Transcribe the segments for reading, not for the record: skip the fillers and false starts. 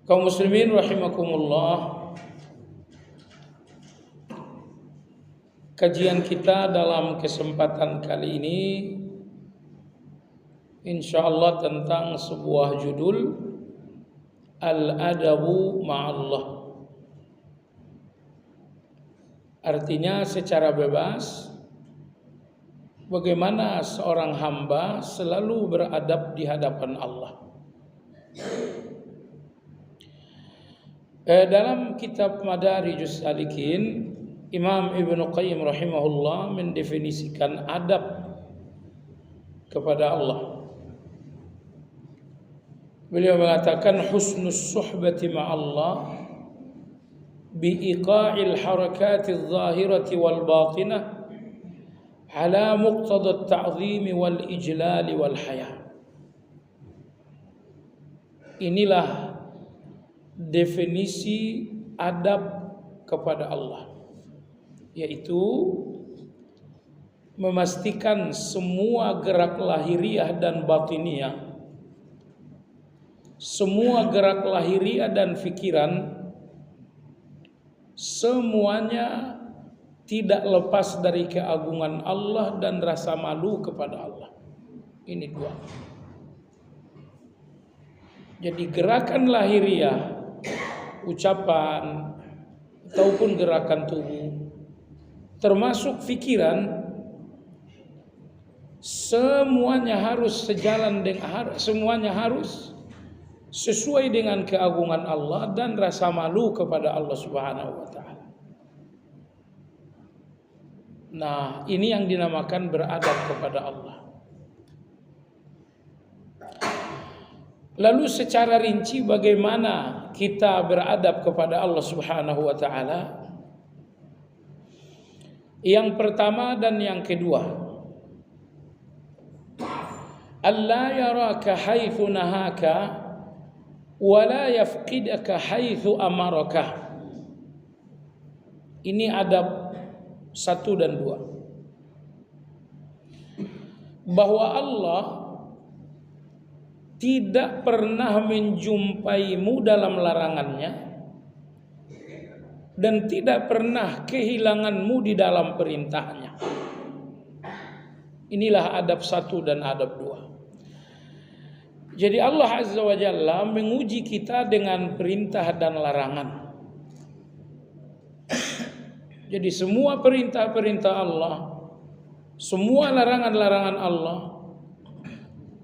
Kaum muslimin rahimakumullah, kajian kita dalam kesempatan kali ini insyaallah tentang sebuah judul Al-Adabu Ma'allah. Artinya secara bebas, bagaimana seorang hamba selalu beradab di hadapan Allah. Dalam kitab Madarijus Salikin, Imam Ibnu Qayyim rahimahullah mendefinisikan adab kepada Allah. Beliau mengatakan husnus suhbati ma'allah biiqa'il harakati adh-dhahirati wal batinah ala muqtada at-ta'zim wal ijlal wal haya. Inilah definisi adab kepada Allah, yaitu memastikan semua gerak lahiriah dan batiniah, semua gerak lahiriah dan fikiran, semuanya tidak lepas dari keagungan Allah dan rasa malu kepada Allah. Ini dua. Jadi gerakan lahiriah, ucapan ataupun gerakan tubuh, termasuk fikiran, semuanya harus sejalan dengan, semuanya harus sesuai dengan keagungan Allah dan rasa malu kepada Allah Subhanahu wa taala. Nah, ini yang dinamakan beradab kepada Allah. Lalu secara rinci bagaimana kita beradab kepada Allah Subhanahu wa taala? Yang pertama dan yang kedua, alla yaraka haitsu nahaka wa la yafqidaka haitsu amaraka. Ini adab 1 dan 2. Bahwa Allah tidak pernah menjumpaimu dalam larangannya dan tidak pernah kehilanganmu di dalam perintahnya. Inilah adab 1 dan adab 2. Jadi Allah Azza wa Jalla menguji kita dengan perintah dan larangan. Jadi semua perintah-perintah Allah, semua larangan-larangan Allah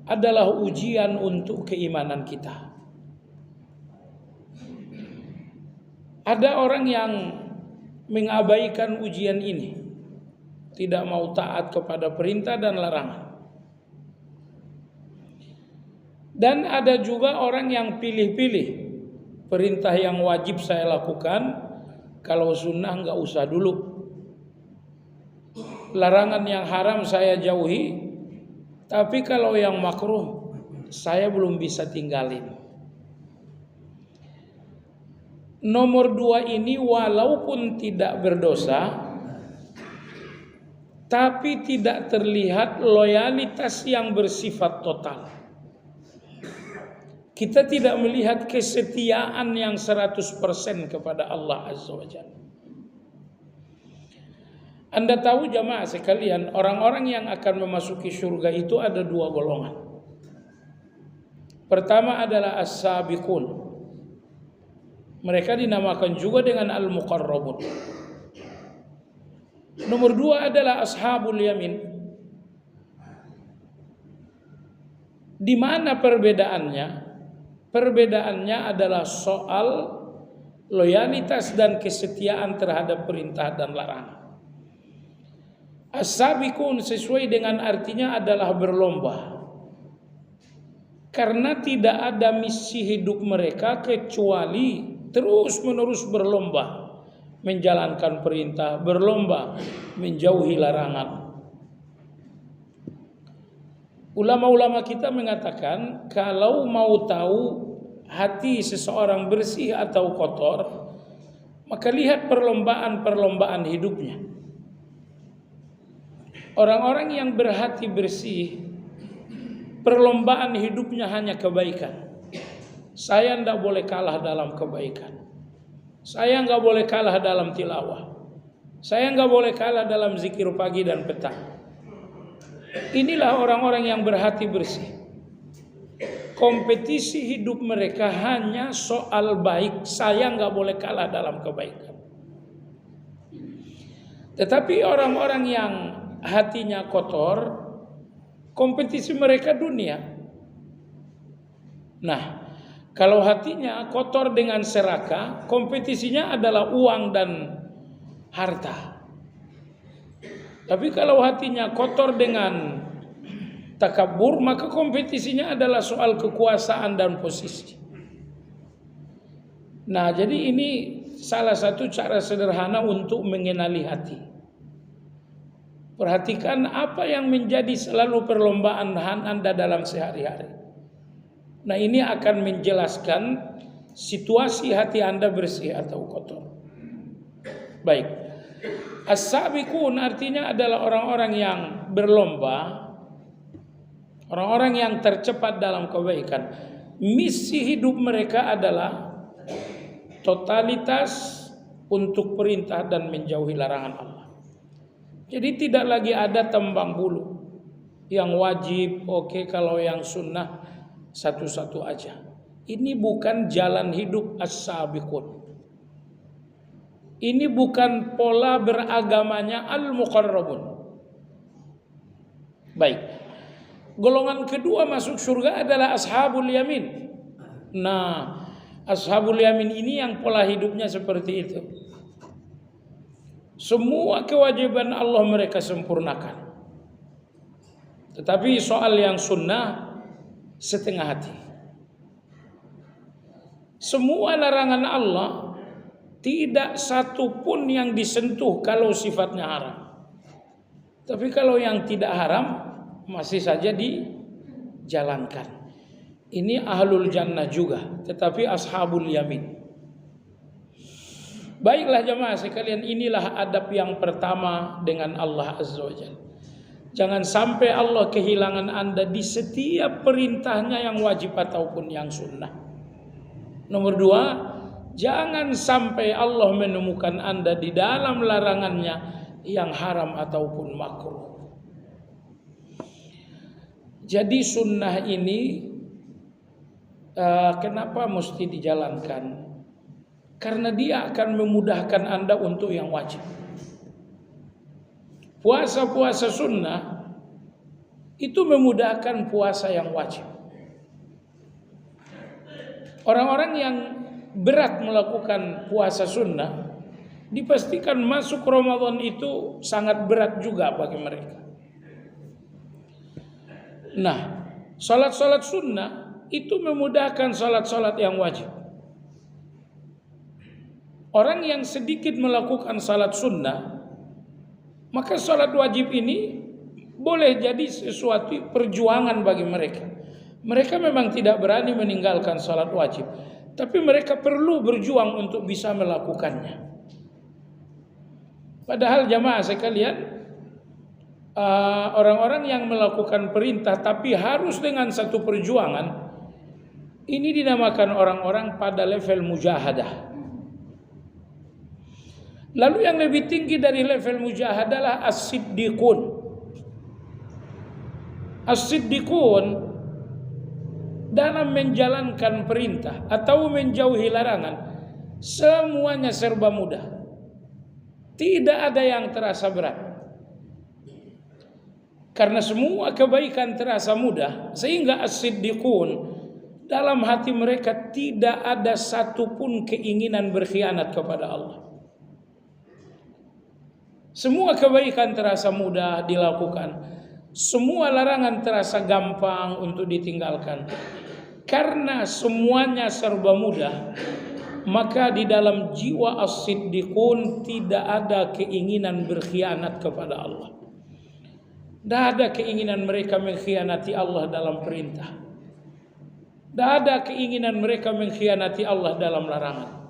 adalah ujian untuk keimanan kita. Ada orang yang mengabaikan ujian ini, tidak mau taat kepada perintah dan larangan. Dan ada juga orang yang pilih-pilih, perintah yang wajib saya lakukan, kalau sunnah nggak usah dulu. Larangan yang haram saya jauhi, tapi kalau yang makruh saya belum bisa tinggalin. Nomor 2 ini walaupun tidak berdosa, tapi tidak terlihat loyalitas yang bersifat total. Kita tidak melihat kesetiaan yang 100% kepada Allah Azza wa Jalla. Anda tahu jamaah sekalian, orang-orang yang akan memasuki surga itu ada 2 golongan. Pertama adalah as-sabiqun. Mereka dinamakan juga dengan al-muqarrabun. Nomor 2 adalah ashabul yamin. Di mana perbedaannya? Perbedaannya adalah soal loyalitas dan kesetiaan terhadap perintah dan larangan. As-sabiqun sesuai dengan artinya adalah berlomba. Karena tidak ada misi hidup mereka kecuali terus-menerus berlomba menjalankan perintah, berlomba menjauhi larangan. Ulama-ulama kita mengatakan kalau mau tahu hati seseorang bersih atau kotor, maka lihat perlombaan-perlombaan hidupnya. Orang-orang yang berhati bersih, perlombaan hidupnya hanya kebaikan. saya tidak boleh kalah dalam kebaikan. Saya nggak boleh kalah dalam tilawah. Saya nggak boleh kalah dalam zikir pagi dan petang. Inilah orang-orang yang berhati bersih. Kompetisi hidup mereka hanya soal baik. Saya nggak boleh kalah dalam kebaikan. Tetapi orang-orang yang hatinya kotor, kompetisi mereka dunia. Nah, kalau hatinya kotor dengan serakah, kompetisinya adalah uang dan harta. Tapi kalau hatinya kotor dengan takabur, maka kompetisinya adalah soal kekuasaan dan posisi. Nah, jadi ini salah satu cara sederhana untuk mengenali hati. Perhatikan apa yang menjadi selalu perlombaan Anda dalam sehari-hari. Nah, ini akan menjelaskan situasi hati Anda bersih atau kotor. Baik. As-sabiqun artinya adalah orang-orang yang berlomba, orang-orang yang tercepat dalam kebaikan. Misi hidup mereka adalah totalitas untuk perintah dan menjauhi larangan Allah. Jadi tidak lagi ada tembang bulu. Yang wajib, oke, kalau yang sunnah satu-satu aja. Ini bukan jalan hidup as-sabiqun. Ini bukan pola beragamanya al-muqarrabun. Baik. Golongan kedua masuk surga adalah ashabul yamin. Nah, ashabul yamin ini yang pola hidupnya seperti itu. Semua kewajiban Allah mereka sempurnakan. Tetapi soal yang sunnah setengah hati. Semua larangan Allah tidak satu pun yang disentuh kalau sifatnya haram. Tapi kalau yang tidak haram masih saja dijalankan. Ini ahlul jannah juga, tetapi ashabul yamin. Baiklah jemaah sekalian, inilah adab yang pertama dengan Allah Azza wa Jalla. Jangan sampai Allah kehilangan Anda di setiap perintahnya yang wajib ataupun yang sunnah. Nomor dua, jangan sampai Allah menemukan Anda di dalam larangannya yang haram ataupun makruh. Jadi sunnah ini kenapa mesti dijalankan? Karena dia akan memudahkan Anda untuk yang wajib. Puasa-puasa sunnah itu memudahkan puasa yang wajib. Orang-orang yang berat melakukan puasa sunnah dipastikan masuk Ramadan itu sangat berat juga bagi mereka. Nah, salat-salat sunnah itu memudahkan salat-salat yang wajib. Orang yang sedikit melakukan salat sunnah, maka salat wajib ini boleh jadi sesuatu perjuangan bagi mereka. Mereka memang tidak berani meninggalkan salat wajib, tapi mereka perlu berjuang untuk bisa melakukannya. Padahal jamaah sekalian, orang-orang yang melakukan perintah tapi harus dengan satu perjuangan, ini dinamakan orang-orang pada level mujahadah. Lalu yang lebih tinggi dari level mujahadah adalah as-siddiqun. As-siddiqun dalam menjalankan perintah atau menjauhi larangan semuanya serba mudah. Tidak ada yang terasa berat. Karena semua kebaikan terasa mudah, sehingga as-siddiqun dalam hati mereka tidak ada satupun keinginan berkhianat kepada Allah. Semua kebaikan terasa mudah dilakukan. Semua larangan terasa gampang untuk ditinggalkan. Karena semuanya serba mudah, maka di dalam jiwa as-siddiqun tidak ada keinginan berkhianat kepada Allah. Tidak ada keinginan mereka mengkhianati Allah dalam perintah. Tidak ada keinginan mereka mengkhianati Allah dalam larangan.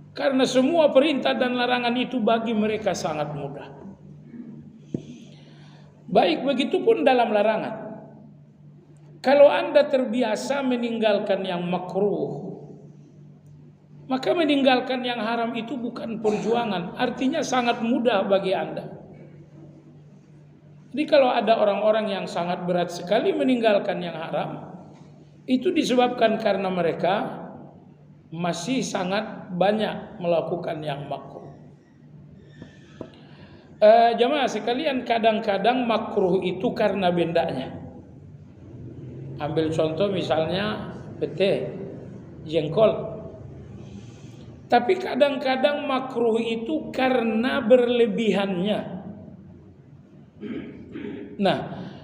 Karena semua perintah dan larangan itu bagi mereka sangat mudah. Baik begitu pun dalam larangan. Kalau Anda terbiasa meninggalkan yang makruh, maka meninggalkan yang haram itu bukan perjuangan, artinya sangat mudah bagi Anda. Jadi kalau ada orang-orang yang sangat berat sekali meninggalkan yang haram, itu disebabkan karena mereka masih sangat banyak melakukan yang makruh. Jamaah sekalian, kadang-kadang makruh itu karena bendanya. Ambil contoh misalnya pete, jengkol. Tapi kadang-kadang makruh itu karena berlebihannya. Nah,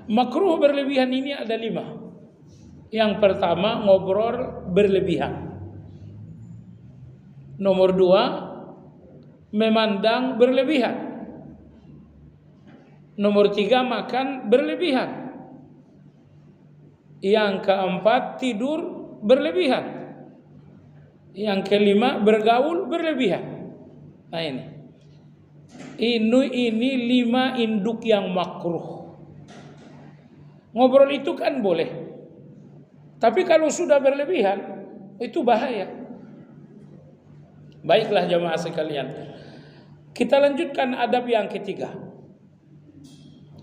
makruh berlebihan ini ada 5. Yang pertama, ngobrol berlebihan. Nomor 2, memandang berlebihan. Nomor 3, makan berlebihan. Yang keempat, tidur berlebihan. Yang kelima, bergaul berlebihan. Nah ini 5 induk yang makruh. Ngobrol itu kan boleh, tapi kalau sudah berlebihan itu bahaya. Baiklah jamaah sekalian, kita lanjutkan adab yang ketiga.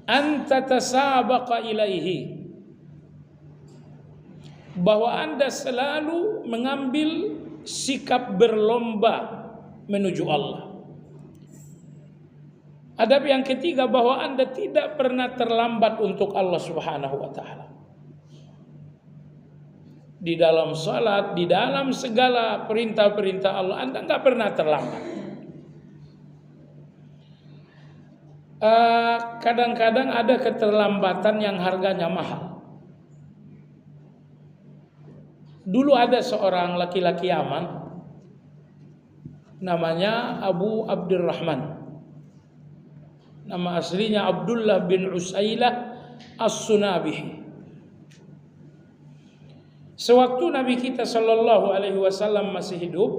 Anta tasabaqa ilaihi, bahwa Anda selalu mengambil sikap berlomba menuju Allah. Adab yang ketiga, bahwa Anda tidak pernah terlambat untuk Allah Subhanahu wa taala. Di dalam salat, di dalam segala perintah-perintah Allah, Anda enggak pernah terlambat. Kadang-kadang ada keterlambatan yang harganya mahal. Dulu ada seorang laki-laki Yaman, namanya Abu Abdurrahman. Nama aslinya Abdullah bin Usailah As-Sunabihi. Sewaktu Nabi kita sallallahu alaihi wasallam masih hidup,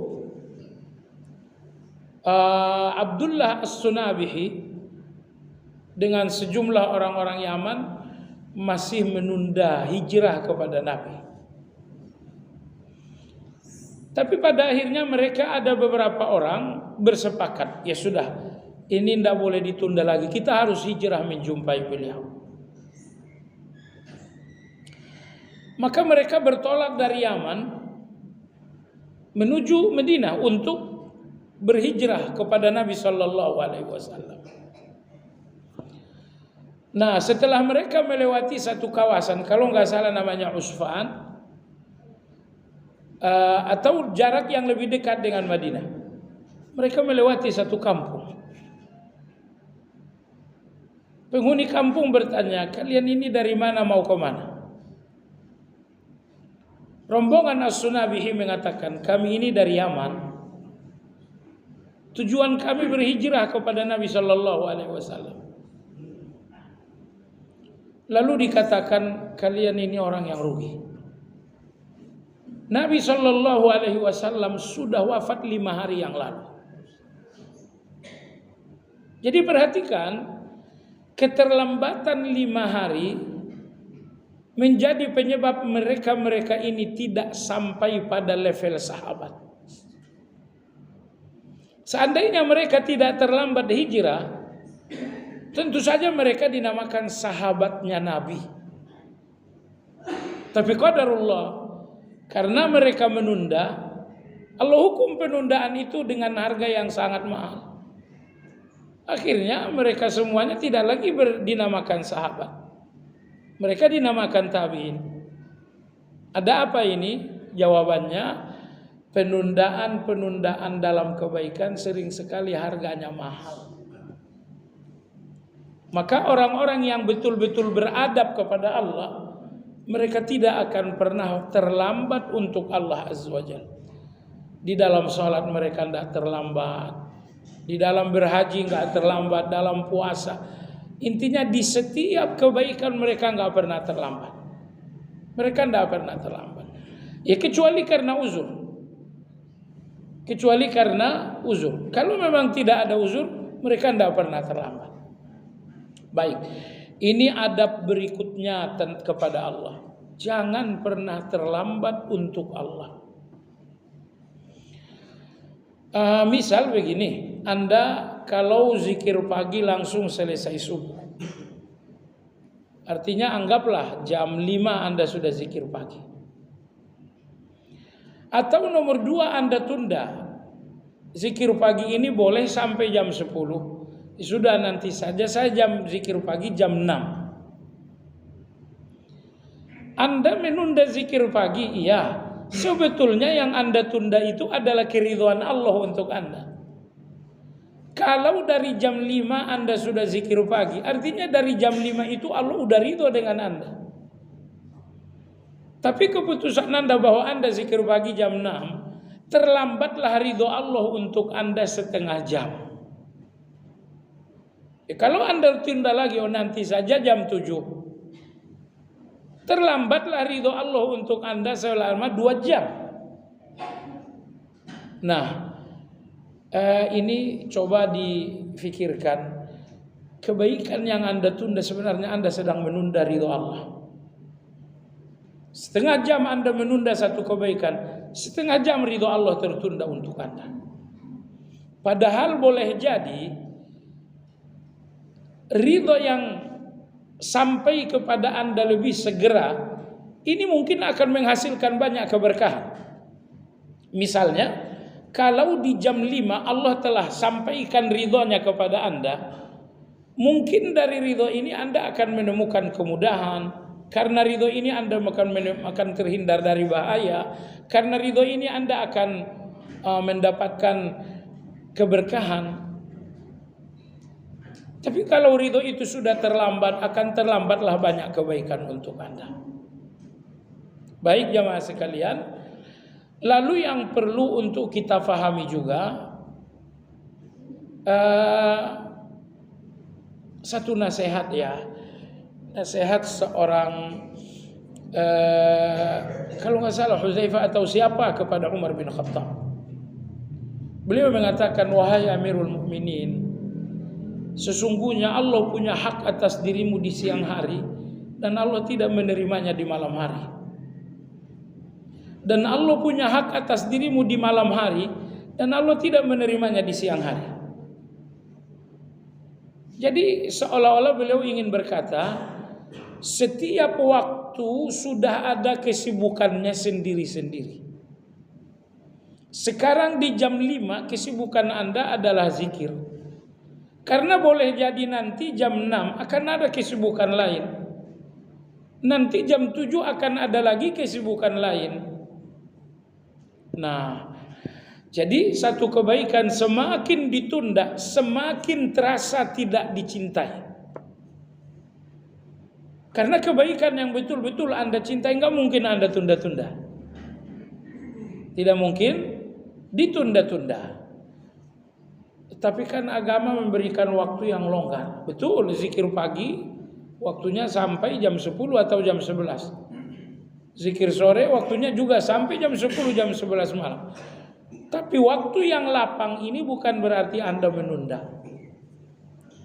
Abdullah As-Sunabihi dengan sejumlah orang-orang Yaman masih menunda hijrah kepada Nabi. Tapi pada akhirnya mereka ada beberapa orang bersepakat, ya sudah, ini tidak boleh ditunda lagi, kita harus hijrah menjumpai beliau. Maka mereka bertolak dari Yaman menuju Madinah untuk berhijrah kepada Nabi sallallahu alaihi wasallam. Nah, setelah mereka melewati satu kawasan, kalau nggak salah namanya Usfan, atau jarak yang lebih dekat dengan Madinah, mereka melewati satu kampung. Penghuni kampung bertanya, kalian ini dari mana, mau ke mana? Rombongan As-Sunabihi mengatakan, kami ini dari Yaman. Tujuan kami berhijrah kepada Nabi sallallahu alaihi wasallam. Lalu dikatakan, kalian ini orang yang rugi. Nabi sallallahu alaihi wasallam sudah wafat 5 hari yang lalu. Jadi perhatikan, keterlambatan 5 hari menjadi penyebab mereka ini tidak sampai pada level sahabat. Seandainya mereka tidak terlambat hijrah, tentu saja mereka dinamakan sahabatnya Nabi. Tapi qadarullah, karena mereka menunda, Allah hukum penundaan itu dengan harga yang sangat mahal. Akhirnya mereka semuanya tidak lagi dinamakan sahabat. Mereka dinamakan tabi'in. Ada apa ini? Jawabannya, penundaan dalam kebaikan sering sekali harganya mahal. Maka orang-orang yang betul-betul beradab kepada Allah, mereka tidak akan pernah terlambat untuk Allah Azza wa Jalla. Di dalam sholat mereka tidak terlambat, di dalam berhaji nggak terlambat, dalam puasa. Intinya di setiap kebaikan mereka nggak pernah terlambat. Mereka tidak pernah terlambat. Ya kecuali karena uzur. Kecuali karena uzur. Kalau memang tidak ada uzur, mereka tidak pernah terlambat. Baik, ini adab berikutnya kepada Allah. Jangan pernah terlambat untuk Allah. Misal begini, Anda kalau zikir pagi langsung selesai subuh, artinya anggaplah jam 5 Anda sudah zikir pagi. Atau nomor 2, Anda tunda. Zikir pagi ini boleh sampai jam 10. Sudah, nanti saja saya zikir pagi jam 6. Anda menunda zikir pagi, iya. Sebetulnya yang Anda tunda itu adalah keridhaan Allah untuk Anda. Kalau dari jam 5 Anda sudah zikir pagi, artinya dari jam 5 itu Allah udah ridho dengan Anda. Tapi keputusan Anda bahwa Anda zikir pagi jam 6, terlambatlah ridho Allah untuk Anda setengah jam. Kalau Anda tunda lagi, nanti saja jam 7. Terlambatlah ridho Allah untuk Anda selama 2 jam. Nah, ini coba difikirkan. Kebaikan yang Anda tunda sebenarnya Anda sedang menunda ridho Allah. Setengah jam Anda menunda satu kebaikan, setengah jam ridho Allah tertunda untuk Anda. Padahal boleh jadi ridho yang sampai kepada Anda lebih segera, ini mungkin akan menghasilkan banyak keberkahan. Misalnya, kalau di jam 5 Allah telah sampaikan ridhonya kepada Anda, mungkin dari ridho ini Anda akan menemukan kemudahan. Karena ridho ini Anda akan terhindar dari bahaya. Karena ridho ini Anda akan mendapatkan keberkahan. Tapi kalau ridho itu sudah terlambat, akan terlambatlah banyak kebaikan untuk Anda. Baik jamaah sekalian, lalu yang perlu untuk kita fahami juga, satu nasihat ya, nasihat seorang kalau nggak salah Hudzaifah atau siapa kepada Umar bin Khattab. Beliau mengatakan, wahai Amirul Mukminin, sesungguhnya Allah punya hak atas dirimu di siang hari dan Allah tidak menerimanya di malam hari. Dan Allah punya hak atas dirimu di malam hari dan Allah tidak menerimanya di siang hari. Jadi seolah-olah beliau ingin berkata, setiap waktu sudah ada kesibukannya sendiri-sendiri. Sekarang di jam 5 kesibukan Anda adalah zikir. Karena boleh jadi nanti jam 6 akan ada kesibukan lain. Nanti jam 7 akan ada lagi kesibukan lain. Nah, jadi satu kebaikan semakin ditunda, semakin terasa tidak dicintai. Karena kebaikan yang betul-betul Anda cintai nggak mungkin Anda tunda-tunda. Tidak mungkin ditunda-tunda. Tapi kan agama memberikan waktu yang longgar. Betul, zikir pagi waktunya sampai jam 10 atau jam 11. Zikir sore waktunya juga sampai jam 10, jam 11 malam. Tapi waktu yang lapang ini bukan berarti Anda menunda.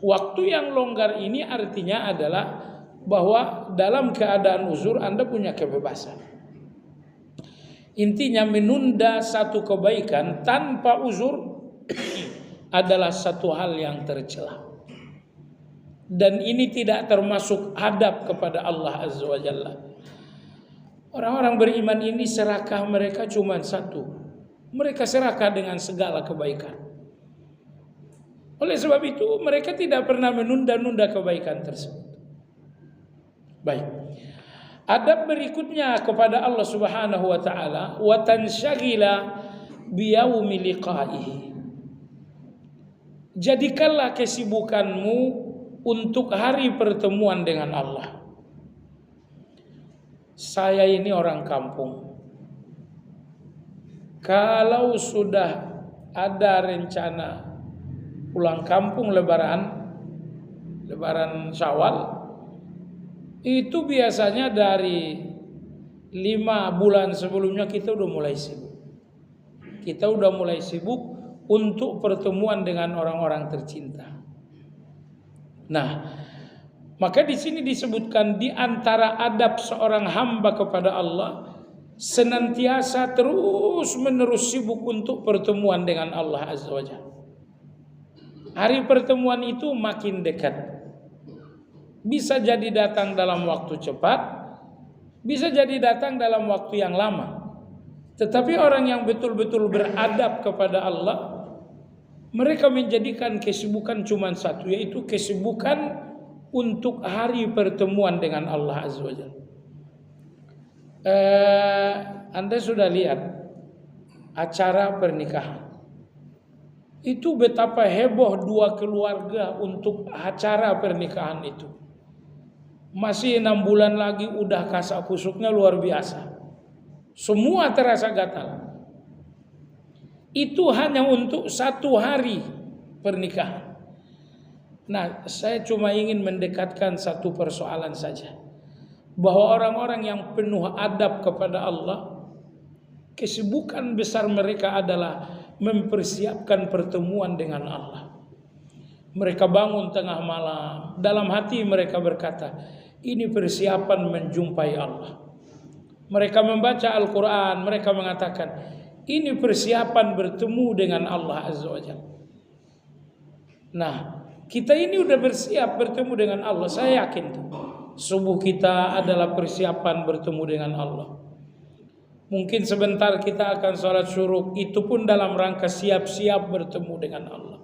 Waktu yang longgar ini artinya adalah bahwa dalam keadaan uzur Anda punya kebebasan. Intinya menunda satu kebaikan tanpa uzur adalah satu hal yang tercela. Dan ini tidak termasuk adab kepada Allah Azza wa Jalla. Orang-orang beriman ini serakah mereka cuma satu. Mereka serakah dengan segala kebaikan. Oleh sebab itu mereka tidak pernah menunda-nunda kebaikan tersebut. Baik. Adab berikutnya kepada Allah Subhanahu wa taala, wa tansyagila biyaumi liqa'ihi. Jadikanlah kesibukanmu untuk hari pertemuan dengan Allah. Saya ini orang kampung. Kalau sudah ada rencana pulang kampung lebaran Syawal, itu biasanya dari 5 bulan sebelumnya kita udah mulai sibuk. Kita udah mulai sibuk untuk pertemuan dengan orang-orang tercinta. Nah, Maka di sini disebutkan di antara adab seorang hamba kepada Allah senantiasa terus menerus sibuk untuk pertemuan dengan Allah Azza wa Jalla. Hari pertemuan itu makin dekat. Bisa jadi datang dalam waktu cepat, bisa jadi datang dalam waktu yang lama. Tetapi orang yang betul-betul beradab kepada Allah, mereka menjadikan kesibukan cuma satu, yaitu kesibukan untuk hari pertemuan dengan Allah Azza wa Jalla. Anda sudah lihat acara pernikahan. Itu betapa heboh dua keluarga untuk acara pernikahan itu. Masih 6 bulan lagi udah kasak kusuknya luar biasa. Semua terasa gatal. Itu hanya untuk 1 hari pernikahan. Nah, saya cuma ingin mendekatkan satu persoalan saja. Bahwa orang-orang yang penuh adab kepada Allah, kesibukan besar mereka adalah mempersiapkan pertemuan dengan Allah. Mereka bangun tengah malam, dalam hati mereka berkata, ini persiapan menjumpai Allah. Mereka membaca Al-Quran, mereka mengatakan, ini persiapan bertemu dengan Allah Azza wa Jalla. Nah, kita ini udah bersiap bertemu dengan Allah. Saya yakin subuh kita adalah persiapan bertemu dengan Allah. Mungkin sebentar kita akan sholat syuruk, itu pun dalam rangka siap-siap bertemu dengan Allah.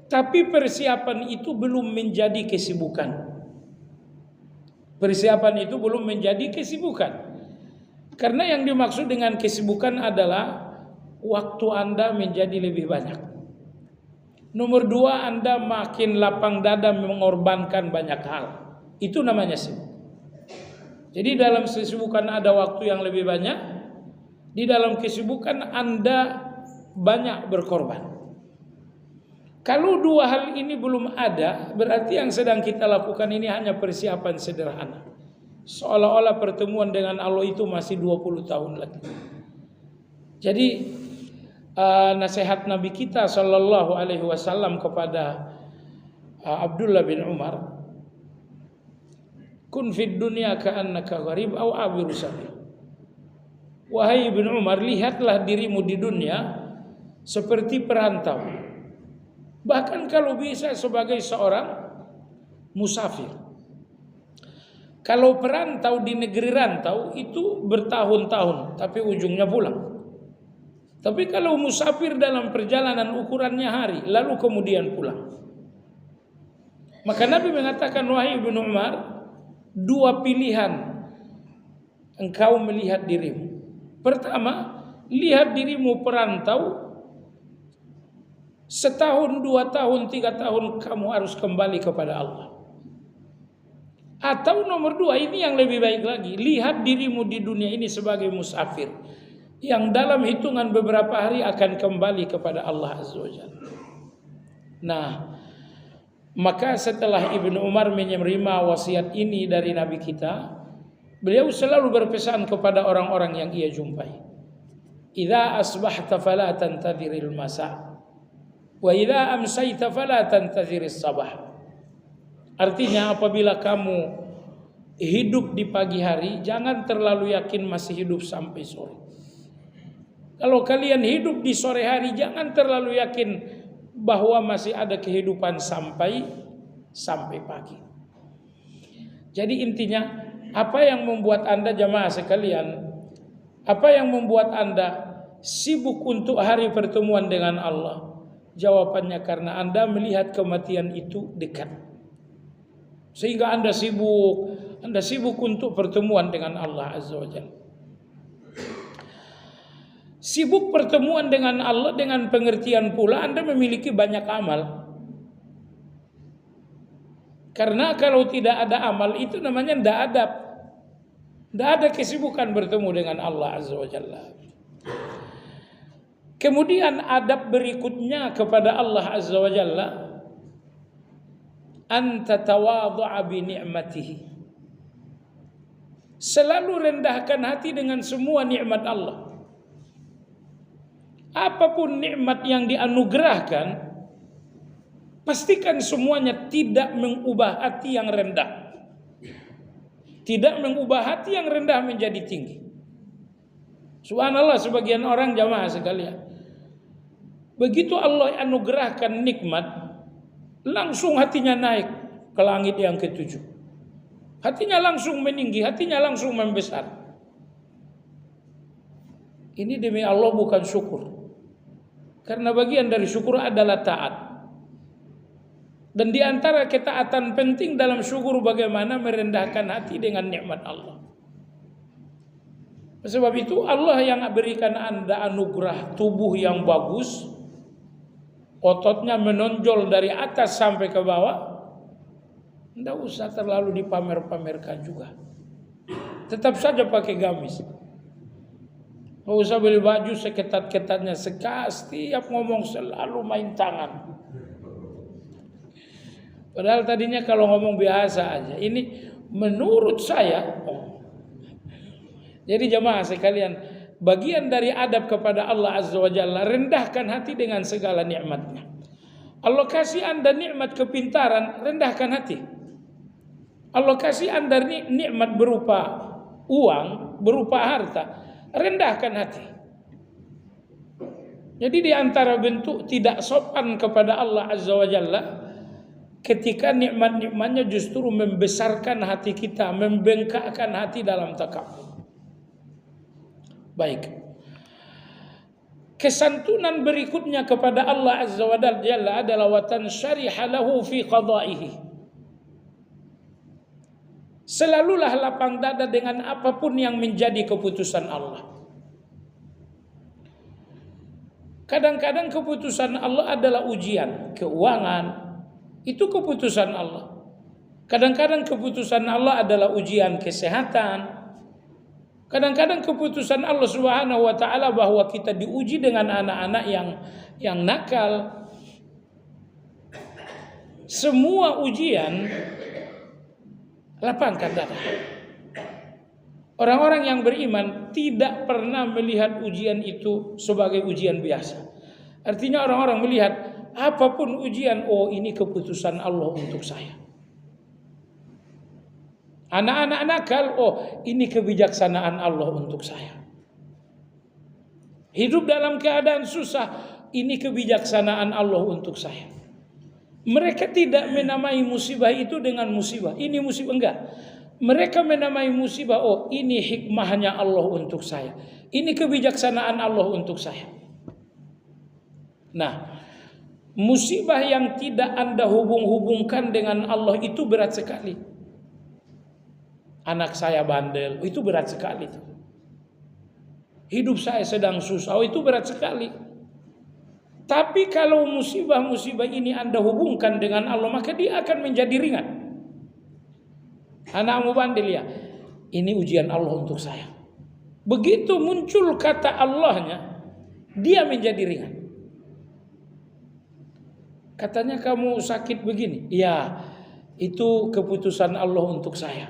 Tapi persiapan itu belum menjadi kesibukan. Persiapan itu belum menjadi kesibukan. Karena yang dimaksud dengan kesibukan adalah waktu Anda menjadi lebih banyak. Nomor 2, Anda makin lapang dada mengorbankan banyak hal. Itu namanya sibuk. Jadi dalam kesibukan ada waktu yang lebih banyak. Di dalam kesibukan Anda banyak berkorban. Kalau 2 hal ini belum ada, berarti yang sedang kita lakukan ini hanya persiapan sederhana. Seolah-olah pertemuan dengan Allah itu masih 20 tahun lagi. Jadi nasihat Nabi kita sallallahu alaihi wasallam kepada Abdullah bin Umar, kun fid dunya ka'annaka gharib aw abiru sabil. Wahai Ibn Umar, lihatlah dirimu di dunia seperti perantau. Bahkan kalau bisa sebagai seorang musafir. Kalau perantau di negeri rantau itu bertahun-tahun tapi ujungnya pulang. Tapi kalau musafir dalam perjalanan ukurannya hari lalu kemudian pulang. Maka Nabi mengatakan, wahai Ibn Umar, 2 pilihan engkau melihat dirimu. Pertama, lihat dirimu perantau, setahun, 2 tahun, 3 tahun kamu harus kembali kepada Allah. Atau nomor 2, ini yang lebih baik lagi, lihat dirimu di dunia ini sebagai musafir yang dalam hitungan beberapa hari akan kembali kepada Allah Azza wa Jalla. Nah, maka setelah Ibnu Umar menerima wasiat ini dari Nabi kita, beliau selalu berpesan kepada orang-orang yang ia jumpai. Idza asbahta fala tantadhiril masa wa idza amsayta fala tantadhiris sabah. Artinya apabila kamu hidup di pagi hari, jangan terlalu yakin masih hidup sampai sore. Kalau kalian hidup di sore hari, jangan terlalu yakin bahwa masih ada kehidupan sampai pagi. Jadi intinya, apa yang membuat Anda jamaah sekalian, apa yang membuat Anda sibuk untuk hari pertemuan dengan Allah? Jawabannya karena Anda melihat kematian itu dekat. Sehingga Anda sibuk untuk pertemuan dengan Allah Azza wa Jalla. Sibuk pertemuan dengan Allah dengan pengertian pula Anda memiliki banyak amal. Karena kalau tidak ada amal itu namanya tidak adab. Tidak ada kesibukan bertemu dengan Allah Azza wa Jalla. Kemudian adab berikutnya kepada Allah Azza wa Jalla, anta tawadhu'a bi ni'matihi. Selalu rendahkan hati dengan semua nikmat Allah. Apapun nikmat yang dianugerahkan, Pastikan semuanya tidak mengubah hati yang rendah. Tidak mengubah hati yang rendah menjadi tinggi. Subhanallah, sebagian orang jamaah sekalian, begitu Allah anugerahkan nikmat, langsung hatinya naik ke langit yang ketujuh. Hatinya langsung meninggi, hatinya langsung membesar. Ini demi Allah bukan syukur. Karena bagian dari syukur adalah taat. Dan di antara ketaatan penting dalam syukur bagaimana merendahkan hati dengan nikmat Allah. Sebab itu Allah yang berikan Anda anugerah tubuh yang bagus, ototnya menonjol dari atas sampai ke bawah. Tidak usah terlalu dipamer-pamerkan juga. Tetap saja pakai gamis. Tidak usah beli baju seketat-ketatnya. Setiap ngomong selalu main tangan. Padahal tadinya kalau ngomong biasa aja. Ini menurut saya. Jadi jemaah sekalian, bagian dari adab kepada Allah Azza wa Jalla, rendahkan hati dengan segala nikmatnya. Allah kasih Anda nikmat kepintaran, rendahkan hati. Allah kasih Anda nikmat berupa uang, berupa harta, rendahkan hati. Jadi di antara bentuk tidak sopan kepada Allah Azza wa Jalla, ketika nikmat-nikmatnya justru membesarkan hati kita, membengkakkan hati dalam takabur. Baik. Kesantunan berikutnya kepada Allah Azza wa Jalla adalah wa tansyariha lahu fi qada'ihi. Selalulah lapang dada dengan apapun yang menjadi keputusan Allah. Kadang-kadang keputusan Allah adalah ujian, keuangan, itu keputusan Allah. Kadang-kadang keputusan Allah adalah ujian kesehatan. Kadang-kadang keputusan Allah Subhanahu wa taala bahwa kita diuji dengan anak-anak yang nakal. Semua ujian lapangkan dada. Orang-orang yang beriman tidak pernah melihat ujian itu sebagai ujian biasa. Artinya orang-orang melihat apapun ujian, oh ini keputusan Allah untuk saya. Anak-anak nakal, oh ini kebijaksanaan Allah untuk saya. Hidup dalam keadaan susah, ini kebijaksanaan Allah untuk saya. Mereka tidak menamai musibah itu dengan musibah. Ini musibah, enggak. Mereka menamai musibah, oh ini hikmahnya Allah untuk saya. Ini kebijaksanaan Allah untuk saya. Nah, musibah yang tidak Anda hubung-hubungkan dengan Allah itu berat sekali. Anak saya bandel, itu berat sekali. Hidup saya sedang susah, itu berat sekali. Tapi kalau musibah-musibah ini Anda hubungkan dengan Allah, maka dia akan menjadi ringan. Anakmu bandel ya, ini ujian Allah untuk saya. Begitu muncul kata Allahnya, dia menjadi ringan. Katanya kamu sakit begini, ya itu keputusan Allah untuk saya.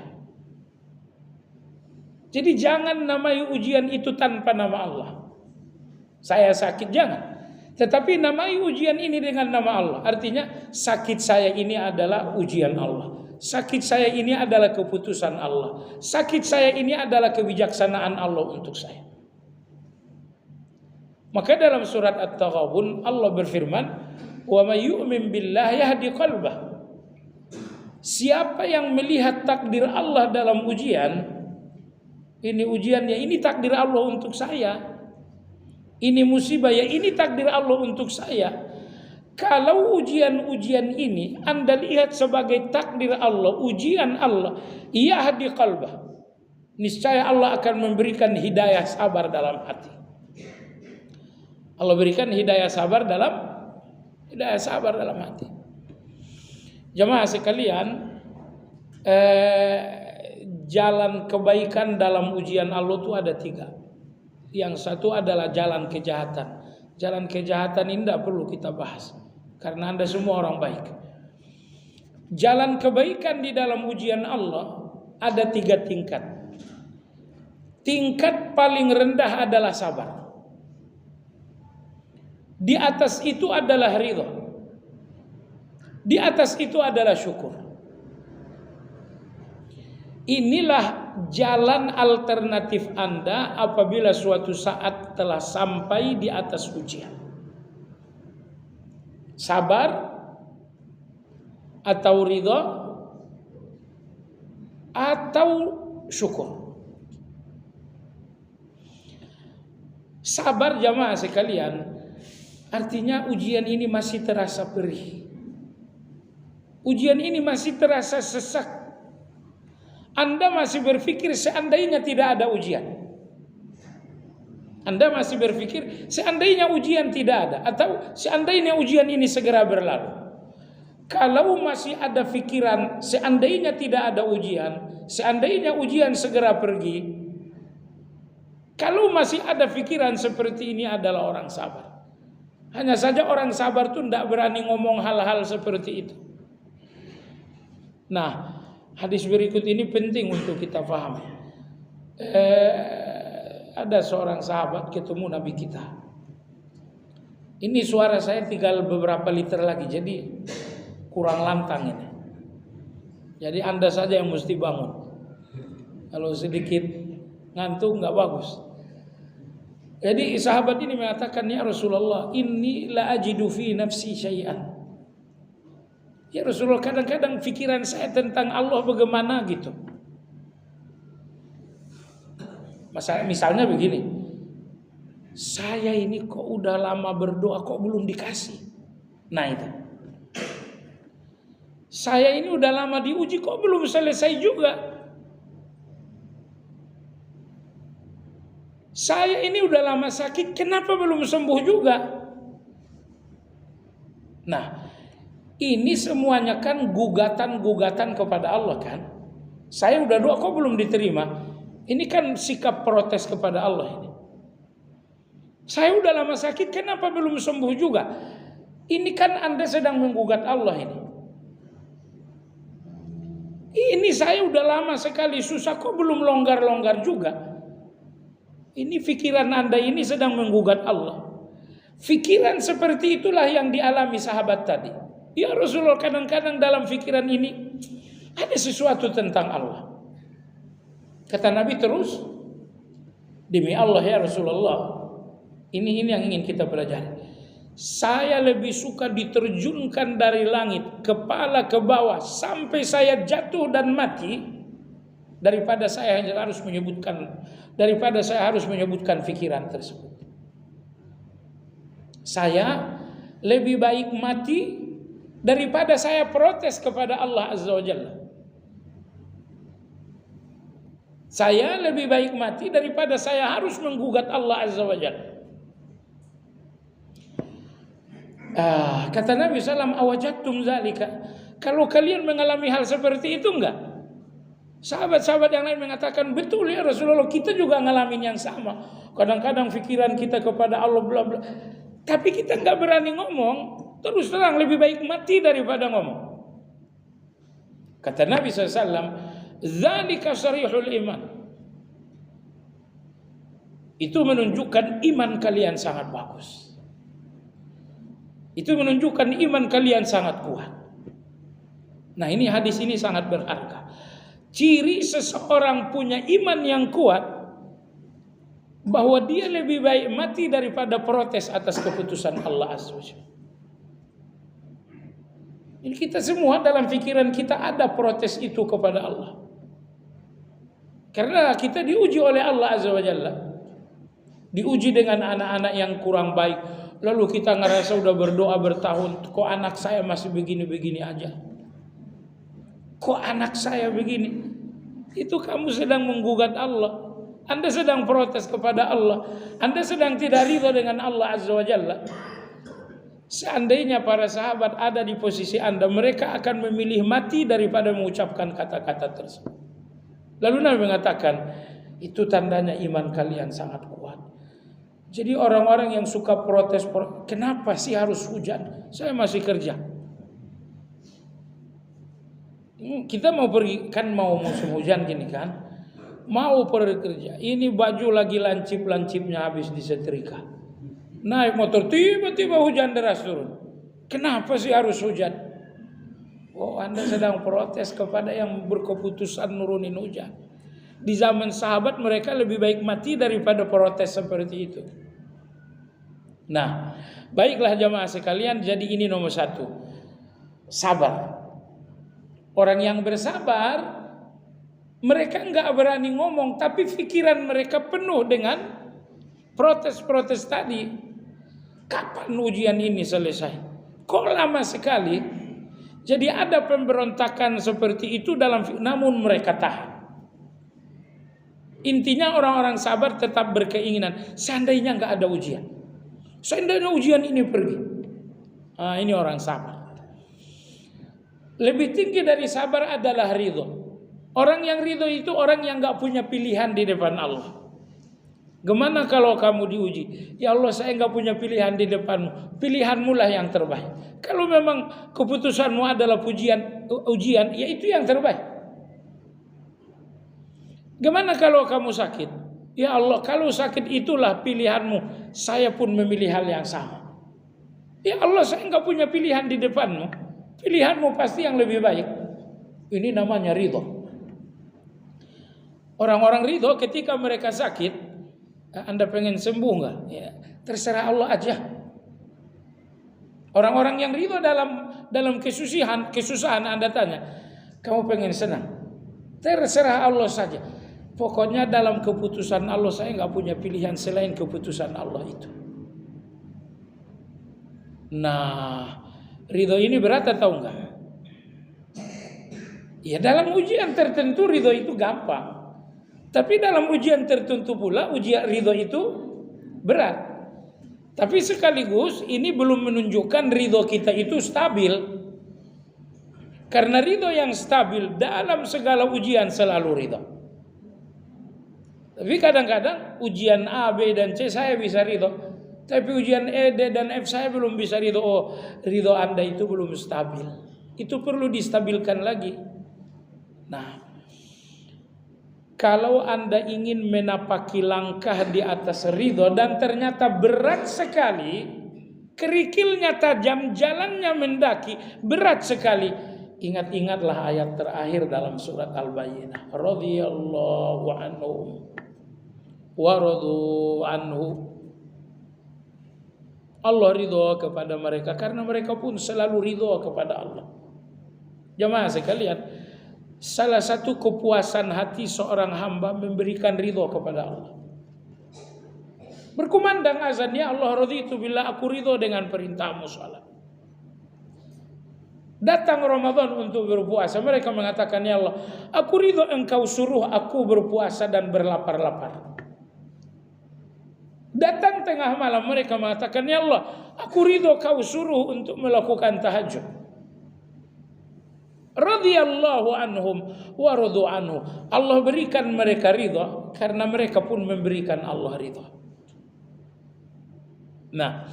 Jadi jangan namai ujian itu tanpa nama Allah. Saya sakit, jangan. Tetapi namai ujian ini dengan nama Allah. Artinya sakit saya ini adalah ujian Allah. Sakit saya ini adalah keputusan Allah. Sakit saya ini adalah kebijaksanaan Allah untuk saya. Maka dalam surat At-Taghabun Allah berfirman, "Wa may yu'min billahi yahdi qalbah." Siapa yang melihat takdir Allah dalam ujian, ini ujiannya, ini takdir Allah untuk saya. Ini musibah ya, ini takdir Allah untuk saya. Kalau ujian-ujian ini Anda lihat sebagai takdir Allah, ujian Allah, yahdi qalbah, niscaya Allah akan memberikan hidayah sabar dalam hati. Allah berikan hidayah sabar dalam hati. Jemaah sekalian, jalan kebaikan dalam ujian Allah itu ada 3. Yang satu adalah jalan kejahatan. Jalan kejahatan ini tidak perlu kita bahas, karena Anda semua orang baik. Jalan kebaikan di dalam ujian Allah ada 3 tingkat. Tingkat paling rendah adalah sabar. Di atas itu adalah ridha. Di atas itu adalah syukur. Inilah jalan alternatif Anda apabila suatu saat telah sampai di atas ujian. Sabar atau ridha atau syukur. Sabar jamaah sekalian, artinya ujian ini masih terasa perih. Ujian ini masih terasa sesak. Anda masih berpikir seandainya tidak ada ujian. Anda masih berpikir seandainya ujian tidak ada, atau seandainya ujian ini segera berlalu. Kalau masih ada pikiran seandainya tidak ada ujian, seandainya ujian segera pergi, kalau masih ada pikiran seperti ini adalah orang sabar. Hanya saja orang sabar itu tidak berani ngomong hal-hal seperti itu. Nah, hadis berikut ini penting untuk kita pahami. Ada seorang sahabat ketemu Nabi kita. Ini suara saya tinggal beberapa liter lagi, jadi kurang lantang ini. Jadi Anda saja yang mesti bangun. Kalau sedikit ngantuk nggak bagus. Jadi sahabat ini mengatakan, ya Rasulullah, inni la ajidu fi nafsi syai'an. Ya Rasulullah, kadang-kadang pikiran saya tentang Allah bagaimana gitu. Misalnya begini, saya ini kok udah lama berdoa kok belum dikasih. Nah itu. Saya ini udah lama diuji kok belum selesai juga. Saya ini udah lama sakit, kenapa belum sembuh juga? Nah, ini semuanya kan gugatan-gugatan kepada Allah kan. Saya udah doa kok belum diterima. Ini kan sikap protes kepada Allah ini. Saya udah lama sakit, kenapa belum sembuh juga? Ini kan Anda sedang menggugat Allah ini. Ini saya udah lama sekali susah kok belum longgar-longgar juga. Ini pikiran Anda ini sedang menggugat Allah. Pikiran seperti itulah yang dialami sahabat tadi. Ya Rasulullah, kadang-kadang dalam pikiran ini ada sesuatu tentang Allah. Kata Nabi terus, demi Allah ya Rasulullah, ini yang ingin kita pelajari. Saya lebih suka diterjunkan dari langit, kepala ke bawah, sampai saya jatuh dan mati, daripada saya harus menyebutkan pikiran tersebut. Saya lebih baik mati daripada saya protes kepada Allah Azza wa Jalla. Saya lebih baik mati daripada saya harus menggugat Allah Azza wa Jalla. Kata Nabi SAW, awajadtum zalika, kalau kalian mengalami hal seperti itu enggak? Sahabat-sahabat yang lain mengatakan, betul ya Rasulullah, kita juga ngalamin yang sama. Kadang-kadang pikiran kita kepada Allah bla bla, tapi kita enggak berani ngomong. Terus terang, lebih baik mati daripada ngomong. Kata Nabi SAW, zalika sarihul iman. Itu menunjukkan iman kalian sangat bagus. Itu menunjukkan iman kalian sangat kuat. Nah, ini hadis ini sangat berharga. Ciri seseorang punya iman yang kuat, bahwa dia lebih baik mati daripada protes atas keputusan Allah Azza wa Jalla. Ini kita semua dalam pikiran kita ada protes itu kepada Allah. Karena kita diuji oleh Allah Azza wa Jalla. Diuji dengan anak-anak yang kurang baik. Lalu kita ngerasa udah berdoa bertahun, kok anak saya masih begini-begini aja. Kok anak saya begini? Itu kamu sedang menggugat Allah. Anda sedang protes kepada Allah. Anda sedang tidak ridha dengan Allah Azza wa Jalla. Seandainya para sahabat ada di posisi Anda, mereka akan memilih mati daripada mengucapkan kata-kata tersebut. Lalu Nabi mengatakan, itu tandanya iman kalian sangat kuat. Jadi orang-orang yang suka protes, kenapa sih harus hujan? Saya masih kerja. Kita mau pergi, kan mau musim hujan gini kan? Mau pergi kerja. Ini baju lagi lancip-lancipnya habis disetrika. Naik motor, tiba-tiba hujan deras turun. Kenapa sih harus hujan? Oh, Anda sedang protes kepada yang berkeputusan nurunin hujan. Di zaman sahabat mereka lebih baik mati daripada protes seperti itu. Nah, baiklah jamaah sekalian, jadi ini nomor 1. Sabar. Orang yang bersabar, mereka enggak berani ngomong, tapi pikiran mereka penuh dengan protes-protes tadi. Kapan ujian ini selesai? Kok lama sekali? Jadi ada pemberontakan seperti itu namun mereka tahan. Intinya orang-orang sabar tetap berkeinginan, seandainya enggak ada ujian. Seandainya ujian ini pergi. Ini orang sabar. Lebih tinggi dari sabar adalah ridho. Orang yang ridho itu orang yang gak punya pilihan di depan Allah. Gimana kalau kamu diuji? Ya Allah, saya gak punya pilihan di depanmu. Pilihanmu lah yang terbaik. Kalau memang keputusanmu adalah ujian, ya itu yang terbaik. Gimana kalau kamu sakit? Ya Allah, kalau sakit itulah pilihanmu, saya pun memilih hal yang sama. Ya Allah, saya gak punya pilihan di depanmu. Pilihanmu pasti yang lebih baik. Ini namanya ridho. Orang-orang ridho ketika mereka sakit, Anda pengen sembuh nggak? Ya, terserah Allah aja. Orang-orang yang ridho dalam kesusahan Anda tanya, kamu pengen senang? Terserah Allah saja. Pokoknya dalam keputusan Allah, saya nggak punya pilihan selain keputusan Allah itu. Nah, ridho ini berat atau enggak? Ya, dalam ujian tertentu ridho itu gampang. Tapi dalam ujian tertentu pula ridho itu berat. Tapi sekaligus ini belum menunjukkan ridho kita itu stabil. Karena ridho yang stabil dalam segala ujian selalu ridho. Tapi kadang-kadang ujian A, B, dan C saya bisa ridho. Tapi ujian E, D, dan F saya belum bisa ridho. Oh, ridho Anda itu belum stabil. Itu perlu distabilkan lagi. Nah, kalau Anda ingin menapaki langkah di atas ridho dan ternyata berat sekali, kerikilnya tajam, jalannya mendaki, berat sekali, ingat-ingatlah ayat terakhir dalam surat Al-Bayyinah. Radhiyallahu anhum wa radu anhu. Allah ridho kepada mereka karena mereka pun selalu ridho kepada Allah. Jemaah sekalian, salah satu kepuasan hati seorang hamba memberikan ridho kepada Allah. Berkumandang azan, ya Allah, raditu billah, aku ridho dengan perintahmu salat. Datang Ramadan untuk berpuasa, mereka mengatakan, ya Allah, aku ridho engkau suruh aku berpuasa dan berlapar-lapar. Datang tengah malam, mereka mengatakan, ya Allah, aku ridho kau suruh untuk melakukan tahajud. Radhiyallahu anhum wa radu anhu. Allah berikan mereka ridho karena mereka pun memberikan Allah ridho. Nah,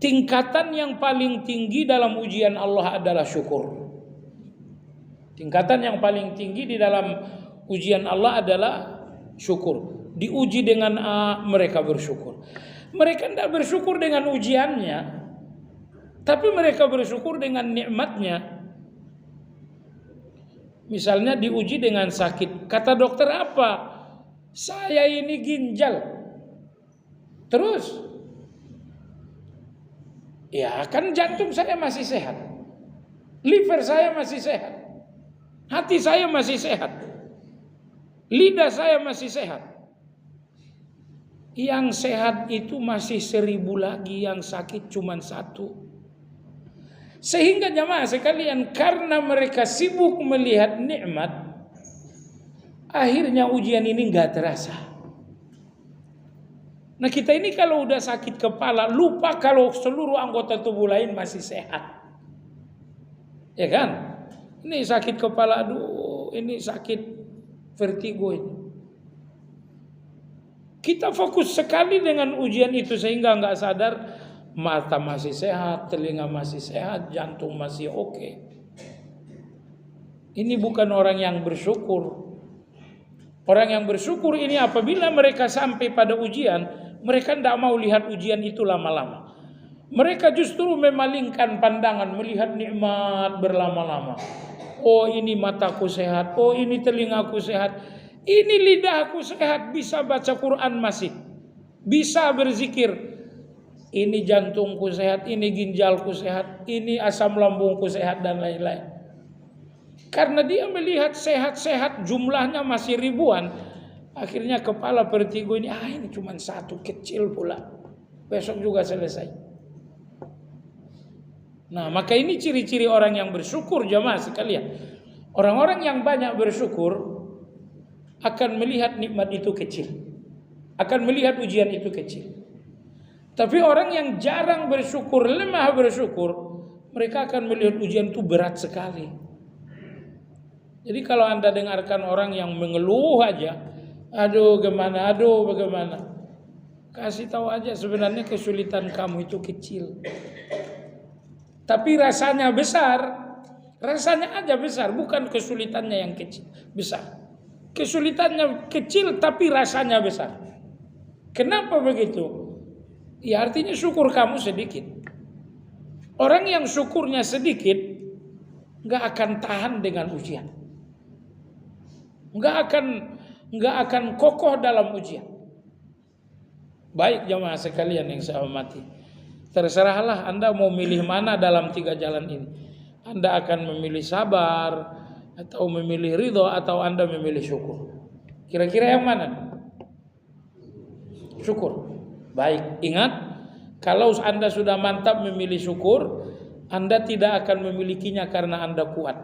tingkatan yang paling tinggi dalam ujian Allah adalah syukur. Tingkatan yang paling tinggi di dalam ujian Allah adalah syukur. Diuji dengan A, mereka bersyukur. Mereka tidak bersyukur dengan ujiannya, tapi mereka bersyukur dengan nikmatnya. Misalnya diuji dengan sakit. Kata dokter apa? Saya ini ginjal. Terus? Ya kan jantung saya masih sehat. Liver saya masih sehat. Hati saya masih sehat. Lidah saya masih sehat. Yang sehat itu masih 1000 lagi, yang sakit cuma 1. Sehingga jamaah sekalian, karena mereka sibuk melihat nikmat, akhirnya ujian ini gak terasa. Nah, kita ini kalau udah sakit kepala, lupa kalau seluruh anggota tubuh lain masih sehat. Ya kan? Ini sakit kepala, aduh, ini sakit vertigo ini. Kita fokus sekali dengan ujian itu sehingga nggak sadar mata masih sehat, telinga masih sehat, jantung masih oke. Ini bukan orang yang bersyukur. Orang yang bersyukur ini apabila mereka sampai pada ujian, mereka tidak mau lihat ujian itu lama-lama. Mereka justru memalingkan pandangan melihat nikmat berlama-lama. Oh, ini mataku sehat, oh ini telingaku sehat, ini lidahku sehat, bisa baca Quran masih, bisa berzikir. Ini jantungku sehat, ini ginjalku sehat, ini asam lambungku sehat dan lain-lain. Karena dia melihat sehat-sehat jumlahnya masih ribuan, akhirnya kepala vertigo ini, ini cuma satu kecil pula, besok juga selesai. Nah, maka ini ciri-ciri orang yang bersyukur, jamaah sekalian. Orang-orang yang banyak bersyukur akan melihat nikmat itu kecil, akan melihat ujian itu kecil. Tapi orang yang jarang bersyukur, lemah bersyukur, mereka akan melihat ujian itu berat sekali. Jadi kalau Anda dengarkan orang yang mengeluh aja, aduh gimana, aduh bagaimana, kasih tahu aja sebenarnya kesulitan kamu itu kecil. Tapi rasanya besar, rasanya aja besar, bukan kesulitannya yang kecil, besar. Kesulitannya kecil tapi rasanya besar. Kenapa begitu? Ya artinya syukur kamu sedikit. Orang yang syukurnya sedikit nggak akan tahan dengan ujian, nggak akan kokoh dalam ujian. Baik jamaah sekalian yang saya hormati, terserahlah Anda mau milih mana dalam 3 jalan ini. Anda akan memilih sabar, atau memilih ridho, atau Anda memilih syukur. Kira-kira yang mana? Syukur. Baik, ingat, kalau Anda sudah mantap memilih syukur, Anda tidak akan memilikinya karena Anda kuat,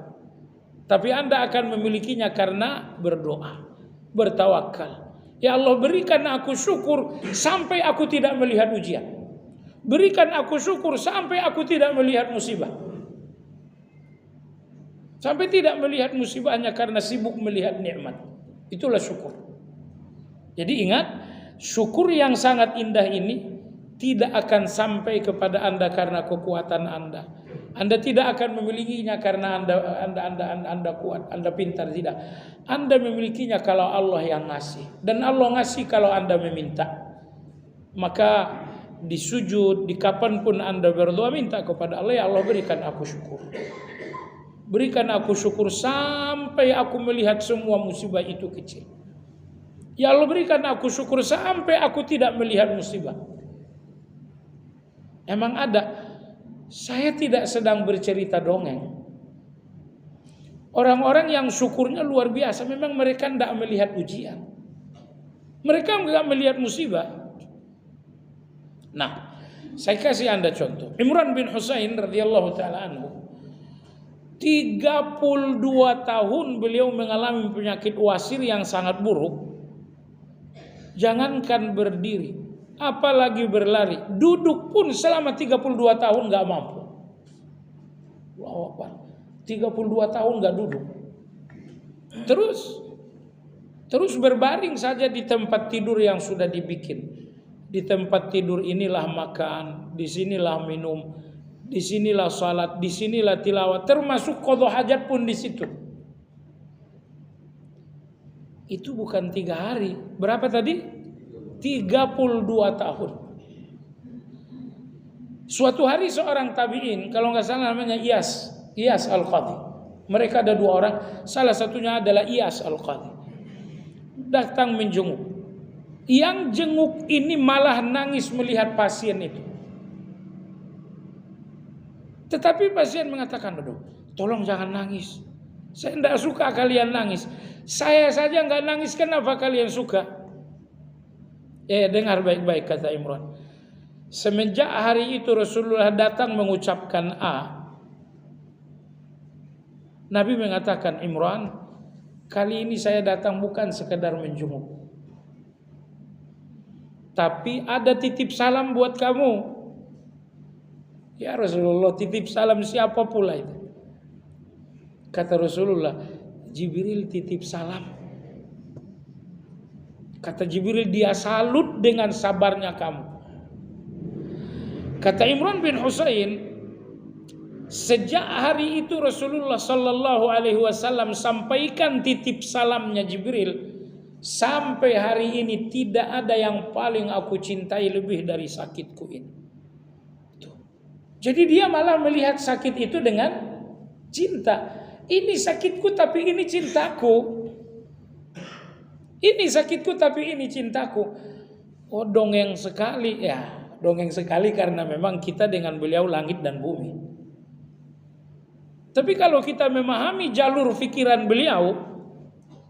tapi Anda akan memilikinya karena berdoa, bertawakal. Ya Allah, berikan aku syukur sampai aku tidak melihat ujian. Berikan aku syukur sampai aku tidak melihat musibah. Sampai tidak melihat musibahnya karena sibuk melihat nikmat. Itulah syukur. Jadi ingat, syukur yang sangat indah ini tidak akan sampai kepada Anda karena kekuatan Anda. Anda tidak akan memilikinya karena Anda kuat, Anda pintar, tidak. Anda memilikinya kalau Allah yang ngasih. Dan Allah ngasih kalau Anda meminta. Maka di sujud, di kapanpun Anda berdoa, minta kepada Allah, ya Allah berikan aku syukur. Berikan aku syukur sampai aku melihat semua musibah itu kecil. Ya Allah berikan aku syukur sampai aku tidak melihat musibah. Emang ada, saya tidak sedang bercerita dongeng. Orang-orang yang syukurnya luar biasa, memang mereka tidak melihat ujian, mereka tidak melihat musibah. Nah, saya kasih Anda contoh. Imran bin Husain radhiyallahu taala anhu, 32 tahun beliau mengalami penyakit wasir yang sangat buruk. Jangankan berdiri, apalagi berlari, duduk pun selama 32 tahun gak mampu. Allahu Akbar. 32 tahun gak duduk. Terus berbaring saja di tempat tidur yang sudah dibikin. Di tempat tidur inilah makan, di sinilah minum, di sinilah salat, di sinilah tilawat, termasuk qadha hajat pun di situ. Itu bukan 3 hari. Berapa tadi? 32 tahun. Suatu hari seorang tabi'in, kalau nggak salah namanya Iyas Al-Qadhi. Mereka ada 2 orang, salah satunya adalah Iyas Al-Qadhi. Datang menjenguk. Yang jenguk ini malah nangis melihat pasien itu. Tetapi pasien mengatakan, aduh, tolong jangan nangis. Saya tidak suka kalian nangis. Saya saja nggak nangis, kenapa kalian suka? Dengar baik-baik kata Imran. Semenjak hari itu Rasulullah datang mengucapkan A, Nabi mengatakan, Imran, kali ini saya datang bukan sekedar menjenguk, tapi ada titip salam buat kamu. Ya Rasulullah, titip salam siapa pula itu? Kata Rasulullah, Jibril titip salam. Kata Jibril, dia salut dengan sabarnya kamu. Kata Imran bin Husain, sejak hari itu Rasulullah sallallahu alaihi wasallam sampaikan titip salamnya Jibril, sampai hari ini tidak ada yang paling aku cintai lebih dari sakitku ini. Tuh. Jadi dia malah melihat sakit itu dengan cinta. Ini sakitku tapi ini cintaku. Ini sakitku tapi ini cintaku. Oh, dongeng sekali ya. Dongeng sekali karena memang kita dengan beliau langit dan bumi. Tapi kalau kita memahami jalur pikiran beliau,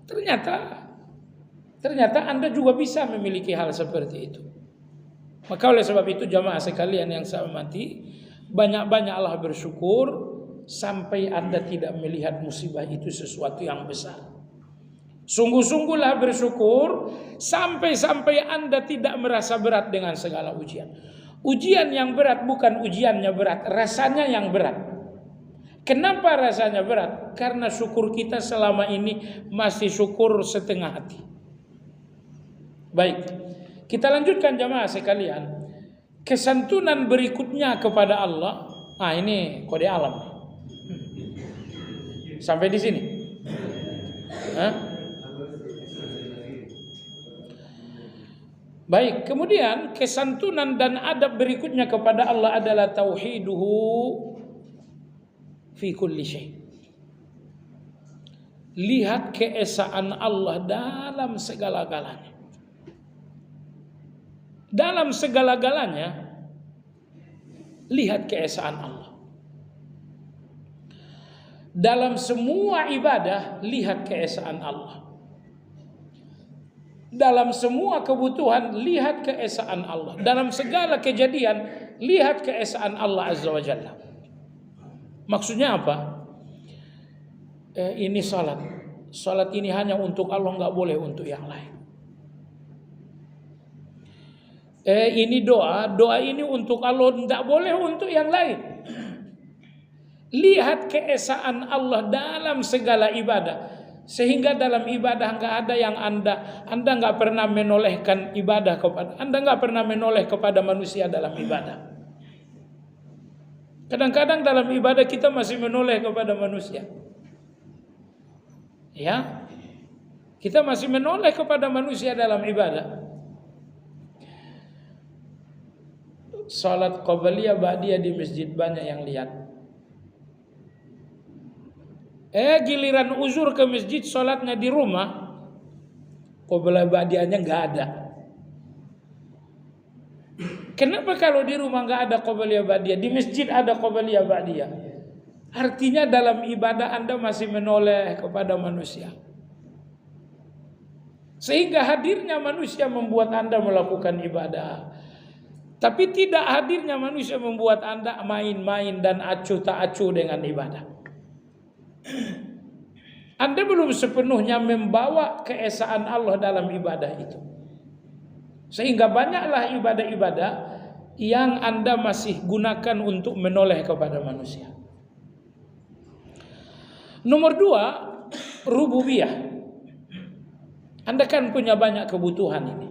ternyata Anda juga bisa memiliki hal seperti itu. Maka oleh sebab itu jamaah sekalian yang saya hormati, banyak-banyaklah bersyukur sampai Anda tidak melihat musibah itu sesuatu yang besar. Sungguh-sungguhlah bersyukur sampai Anda tidak merasa berat dengan segala ujian. Ujian yang berat bukan ujiannya berat, rasanya yang berat. Kenapa rasanya berat? Karena syukur kita selama ini masih syukur setengah hati. Baik, kita lanjutkan jamaah sekalian. Kesantunan berikutnya kepada Allah. Ini kode alam. Sampai di sini. Baik, kemudian kesantunan dan adab berikutnya kepada Allah adalah tauhiduhu fi kulli syai. Lihat keesaan Allah dalam segala-galanya. Dalam segala-galanya lihat keesaan Allah. Dalam semua ibadah lihat keesaan Allah. Dalam semua kebutuhan lihat keesaan Allah. Dalam segala kejadian lihat keesaan Allah Azza wa Jalla. Maksudnya apa? Ini salat. Salat ini hanya untuk Allah, enggak boleh untuk yang lain. Ini doa ini untuk Allah, enggak boleh untuk yang lain. Lihat keesaan Allah dalam segala ibadah. Sehingga dalam ibadah enggak ada yang Anda enggak pernah menolehkan ibadah kepada Anda, enggak pernah menoleh kepada manusia dalam ibadah. Kadang-kadang dalam ibadah kita masih menoleh kepada manusia. Ya. Kita masih menoleh kepada manusia dalam ibadah. Salat qabliyah ba'diyah di masjid banyak yang lihat. Giliran uzur ke masjid, salatnya di rumah, qabliyah ba'diyahnya enggak ada. Kenapa kalau di rumah enggak ada qabliyah ba'diyah, di masjid ada qabliyah ba'diyah? Artinya dalam ibadah Anda masih menoleh kepada manusia. Sehingga hadirnya manusia membuat Anda melakukan ibadah. Tapi tidak hadirnya manusia membuat Anda main-main dan acuh tak acuh dengan ibadah. Anda belum sepenuhnya membawa keesaan Allah dalam ibadah itu. Sehingga banyaklah ibadah-ibadah yang Anda masih gunakan untuk menoleh kepada manusia. Nomor 2, rububiyah. Anda kan punya banyak kebutuhan ini.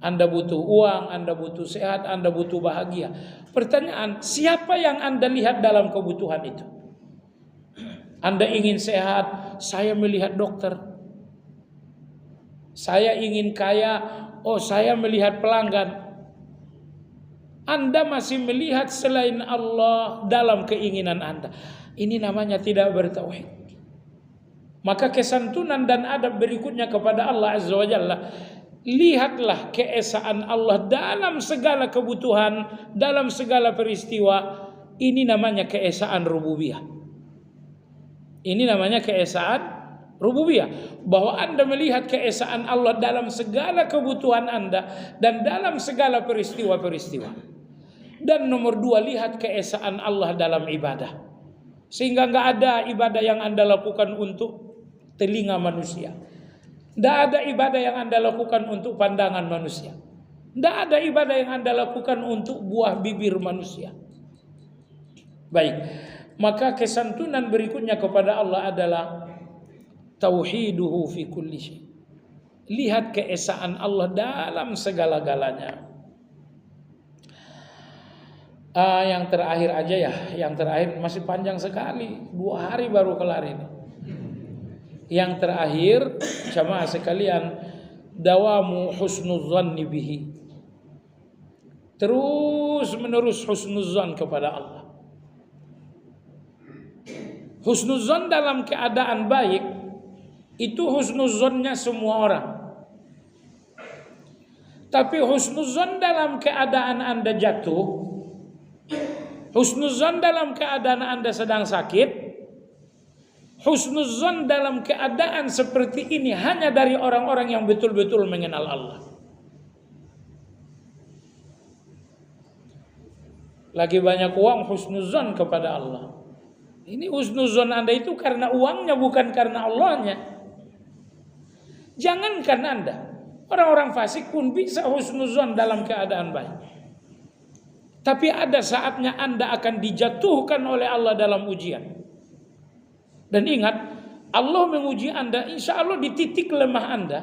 Anda butuh uang, Anda butuh sehat, Anda butuh bahagia. Pertanyaan, siapa yang Anda lihat dalam kebutuhan itu? Anda ingin sehat, saya melihat dokter. Saya ingin kaya, saya melihat pelanggan. Anda masih melihat selain Allah dalam keinginan Anda. Ini namanya tidak bertauhid. Maka kesantunan dan adab berikutnya kepada Allah Azza wa Jalla. Lihatlah keesaan Allah dalam segala kebutuhan, dalam segala peristiwa. Ini namanya keesaan rububiyah. Ini namanya keesaan rububiyah. Bahwa Anda melihat keesaan Allah dalam segala kebutuhan Anda dan dalam segala peristiwa-peristiwa. Dan nomor 2, lihat keesaan Allah dalam ibadah. Sehingga enggak ada ibadah yang Anda lakukan untuk telinga manusia. Tidak ada ibadah yang Anda lakukan untuk pandangan manusia. Tidak ada ibadah yang Anda lakukan untuk buah bibir manusia. Baik, maka kesantunan berikutnya kepada Allah adalah tauhiduhu fi kulli syai. Lihat keesaan Allah dalam segala-galanya. Yang terakhir aja ya, yang terakhir masih panjang sekali, 2 hari baru kelar ini. Yang terakhir, jamaah sekalian, dawamu husnuzanni bihi. Terus terus-menerus husnuzon kepada Allah. Husnuzon dalam keadaan baik itu husnuzonnya semua orang. Tapi husnuzon dalam keadaan Anda jatuh, husnuzon dalam keadaan Anda sedang sakit, husnuzon dalam keadaan seperti ini hanya dari orang-orang yang betul-betul mengenal Allah. Lagi banyak uang, husnuzon kepada Allah. Ini husnuzon Anda itu karena uangnya, bukan karena Allahnya. Jangankan Anda, orang-orang fasik pun bisa husnuzon dalam keadaan baik. Tapi ada saatnya Anda akan dijatuhkan oleh Allah dalam ujian. Dan ingat, Allah menguji Anda, insya Allah di titik lemah Anda.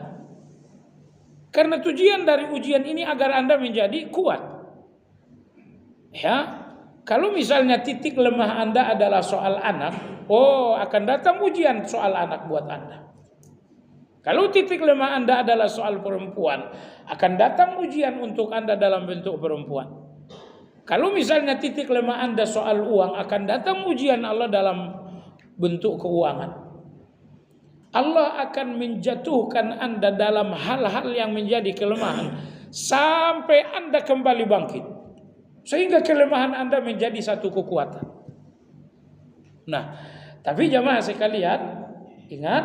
Karena tujuan dari ujian ini agar Anda menjadi kuat. Ya, kalau misalnya titik lemah Anda adalah soal anak, akan datang ujian soal anak buat Anda. Kalau titik lemah Anda adalah soal perempuan, akan datang ujian untuk Anda dalam bentuk perempuan. Kalau misalnya titik lemah Anda soal uang, akan datang ujian Allah dalam bentuk keuangan. Allah akan menjatuhkan Anda dalam hal-hal yang menjadi kelemahan sampai Anda kembali bangkit. Sehingga kelemahan Anda menjadi satu kekuatan. Nah, tapi jamaah sekalian, ingat,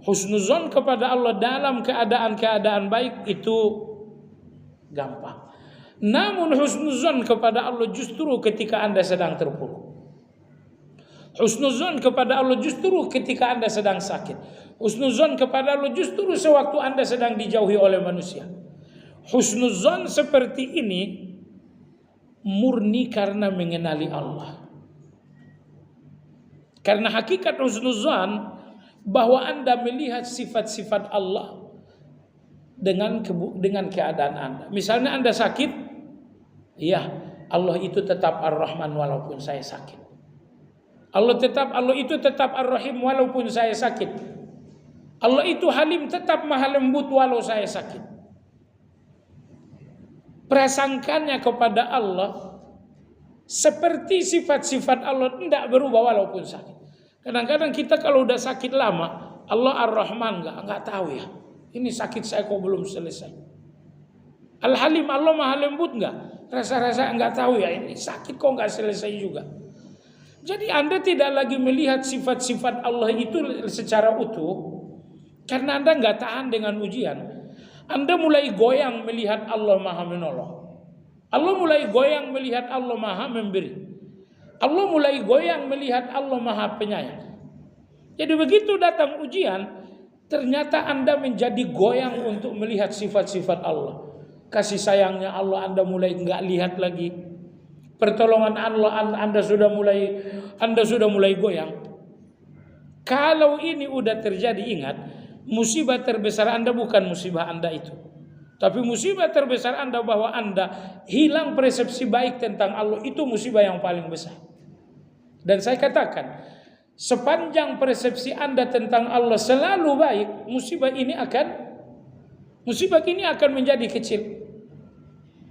husnuzon kepada Allah dalam keadaan-keadaan baik itu gampang. Namun husnuzon kepada Allah justru ketika Anda sedang terpuruk. Husnuzon kepada Allah justru ketika Anda sedang sakit. Husnuzon kepada Allah justru sewaktu Anda sedang dijauhi oleh manusia. Husnuzon seperti ini murni karena mengenali Allah. Karena hakikat husnuzon bahwa Anda melihat sifat-sifat Allah dengan keadaan Anda. Misalnya Anda sakit, iya, Allah itu tetap Ar-Rahman walaupun saya sakit. Allah itu tetap Ar-Rahim walaupun saya sakit. Allah itu Halim, tetap Maha Lembut walau saya sakit. Prasangkanya kepada Allah seperti sifat-sifat Allah tidak berubah walaupun sakit. Kadang-kadang kita kalau udah sakit lama, Allah Ar-Rahman enggak tahu ya. Ini sakit saya kok belum selesai. Al-Halim, Allah Maha Lembut enggak? Rasa-rasa enggak tahu ya, ini sakit kok enggak selesai juga. Jadi Anda tidak lagi melihat sifat-sifat Allah itu secara utuh karena Anda enggak tahan dengan ujian. Anda mulai goyang melihat Allah Maha Menolong. Allah mulai goyang melihat Allah Maha Memberi. Allah mulai goyang melihat Allah Maha Penyayang. Jadi begitu datang ujian, ternyata Anda menjadi goyang untuk melihat sifat-sifat Allah. Kasih sayangnya Allah Anda mulai enggak lihat lagi. Pertolongan Allah Anda sudah mulai goyang. Kalau ini udah terjadi, ingat, musibah terbesar Anda bukan musibah Anda itu. Tapi musibah terbesar Anda bahwa Anda hilang persepsi baik tentang Allah, itu musibah yang paling besar. Dan saya katakan, sepanjang persepsi Anda tentang Allah selalu baik, musibah ini akan menjadi kecil.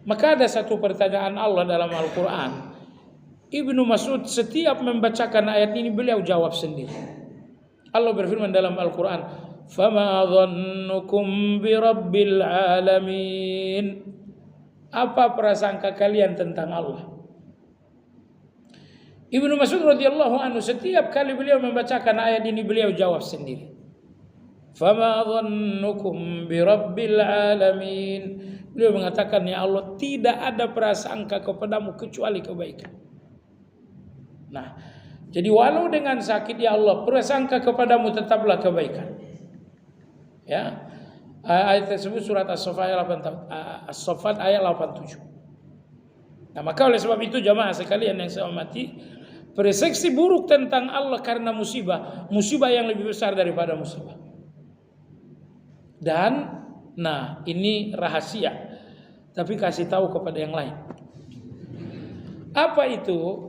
Maka ada satu pertanyaan Allah dalam Al-Quran. Ibnu Mas'ud setiap membacakan ayat ini beliau jawab sendiri. Allah berfirman dalam Al-Quran, "Fama dhannukum bi rabbil alamin." Apa prasangka kalian tentang Allah? Ibnu Mas'ud radhiyallahu anhu setiap kali beliau membacakan ayat ini beliau jawab sendiri. Fama dhannukum bi rabbil alamin. Beliau mengatakan, ya Allah, tidak ada prasangka kepadamu kecuali kebaikan. Nah, jadi walau dengan sakit, ya Allah, prasangka kepadamu tetaplah kebaikan. Ya, ayat tersebut surat As-Saffat ayat 87. Nah, maka oleh sebab itu jamaah sekalian yang saya hormati, persepsi buruk tentang Allah karena musibah yang lebih besar daripada musibah. Dan nah, ini rahasia, tapi kasih tahu kepada yang lain. Apa itu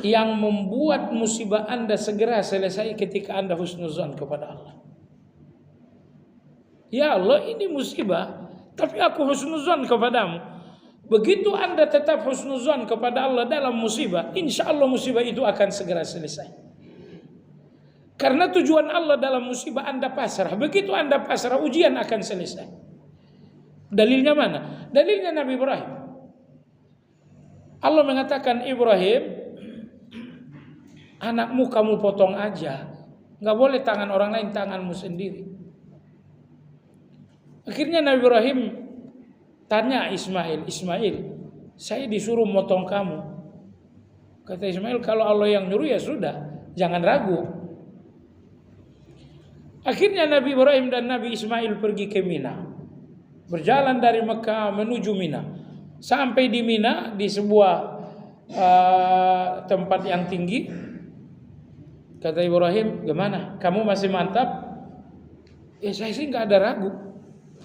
yang membuat musibah Anda segera selesai ketika Anda husnuzon kepada Allah? Ya Allah, ini musibah, tapi aku husnuzon kepadamu Begitu Anda tetap husnuzan kepada Allah dalam musibah, insya Allah musibah itu akan segera selesai. Karena tujuan Allah dalam musibah Anda pasrah. Begitu Anda pasrah, ujian akan selesai. Dalilnya mana? Dalilnya Nabi Ibrahim. Allah mengatakan, Ibrahim, anakmu kamu potong aja. Nggak boleh tangan orang lain, tanganmu sendiri. Akhirnya Nabi Ibrahim tanya Ismail, saya disuruh motong kamu. Kata Ismail, kalau Allah yang nyuruh ya sudah, jangan ragu. Akhirnya Nabi Ibrahim dan Nabi Ismail pergi ke Mina. Berjalan dari Mekah menuju Mina. Sampai di Mina, di sebuah tempat yang tinggi. Kata Ibrahim, gimana? Kamu masih mantap? Ya saya sih nggak ada ragu.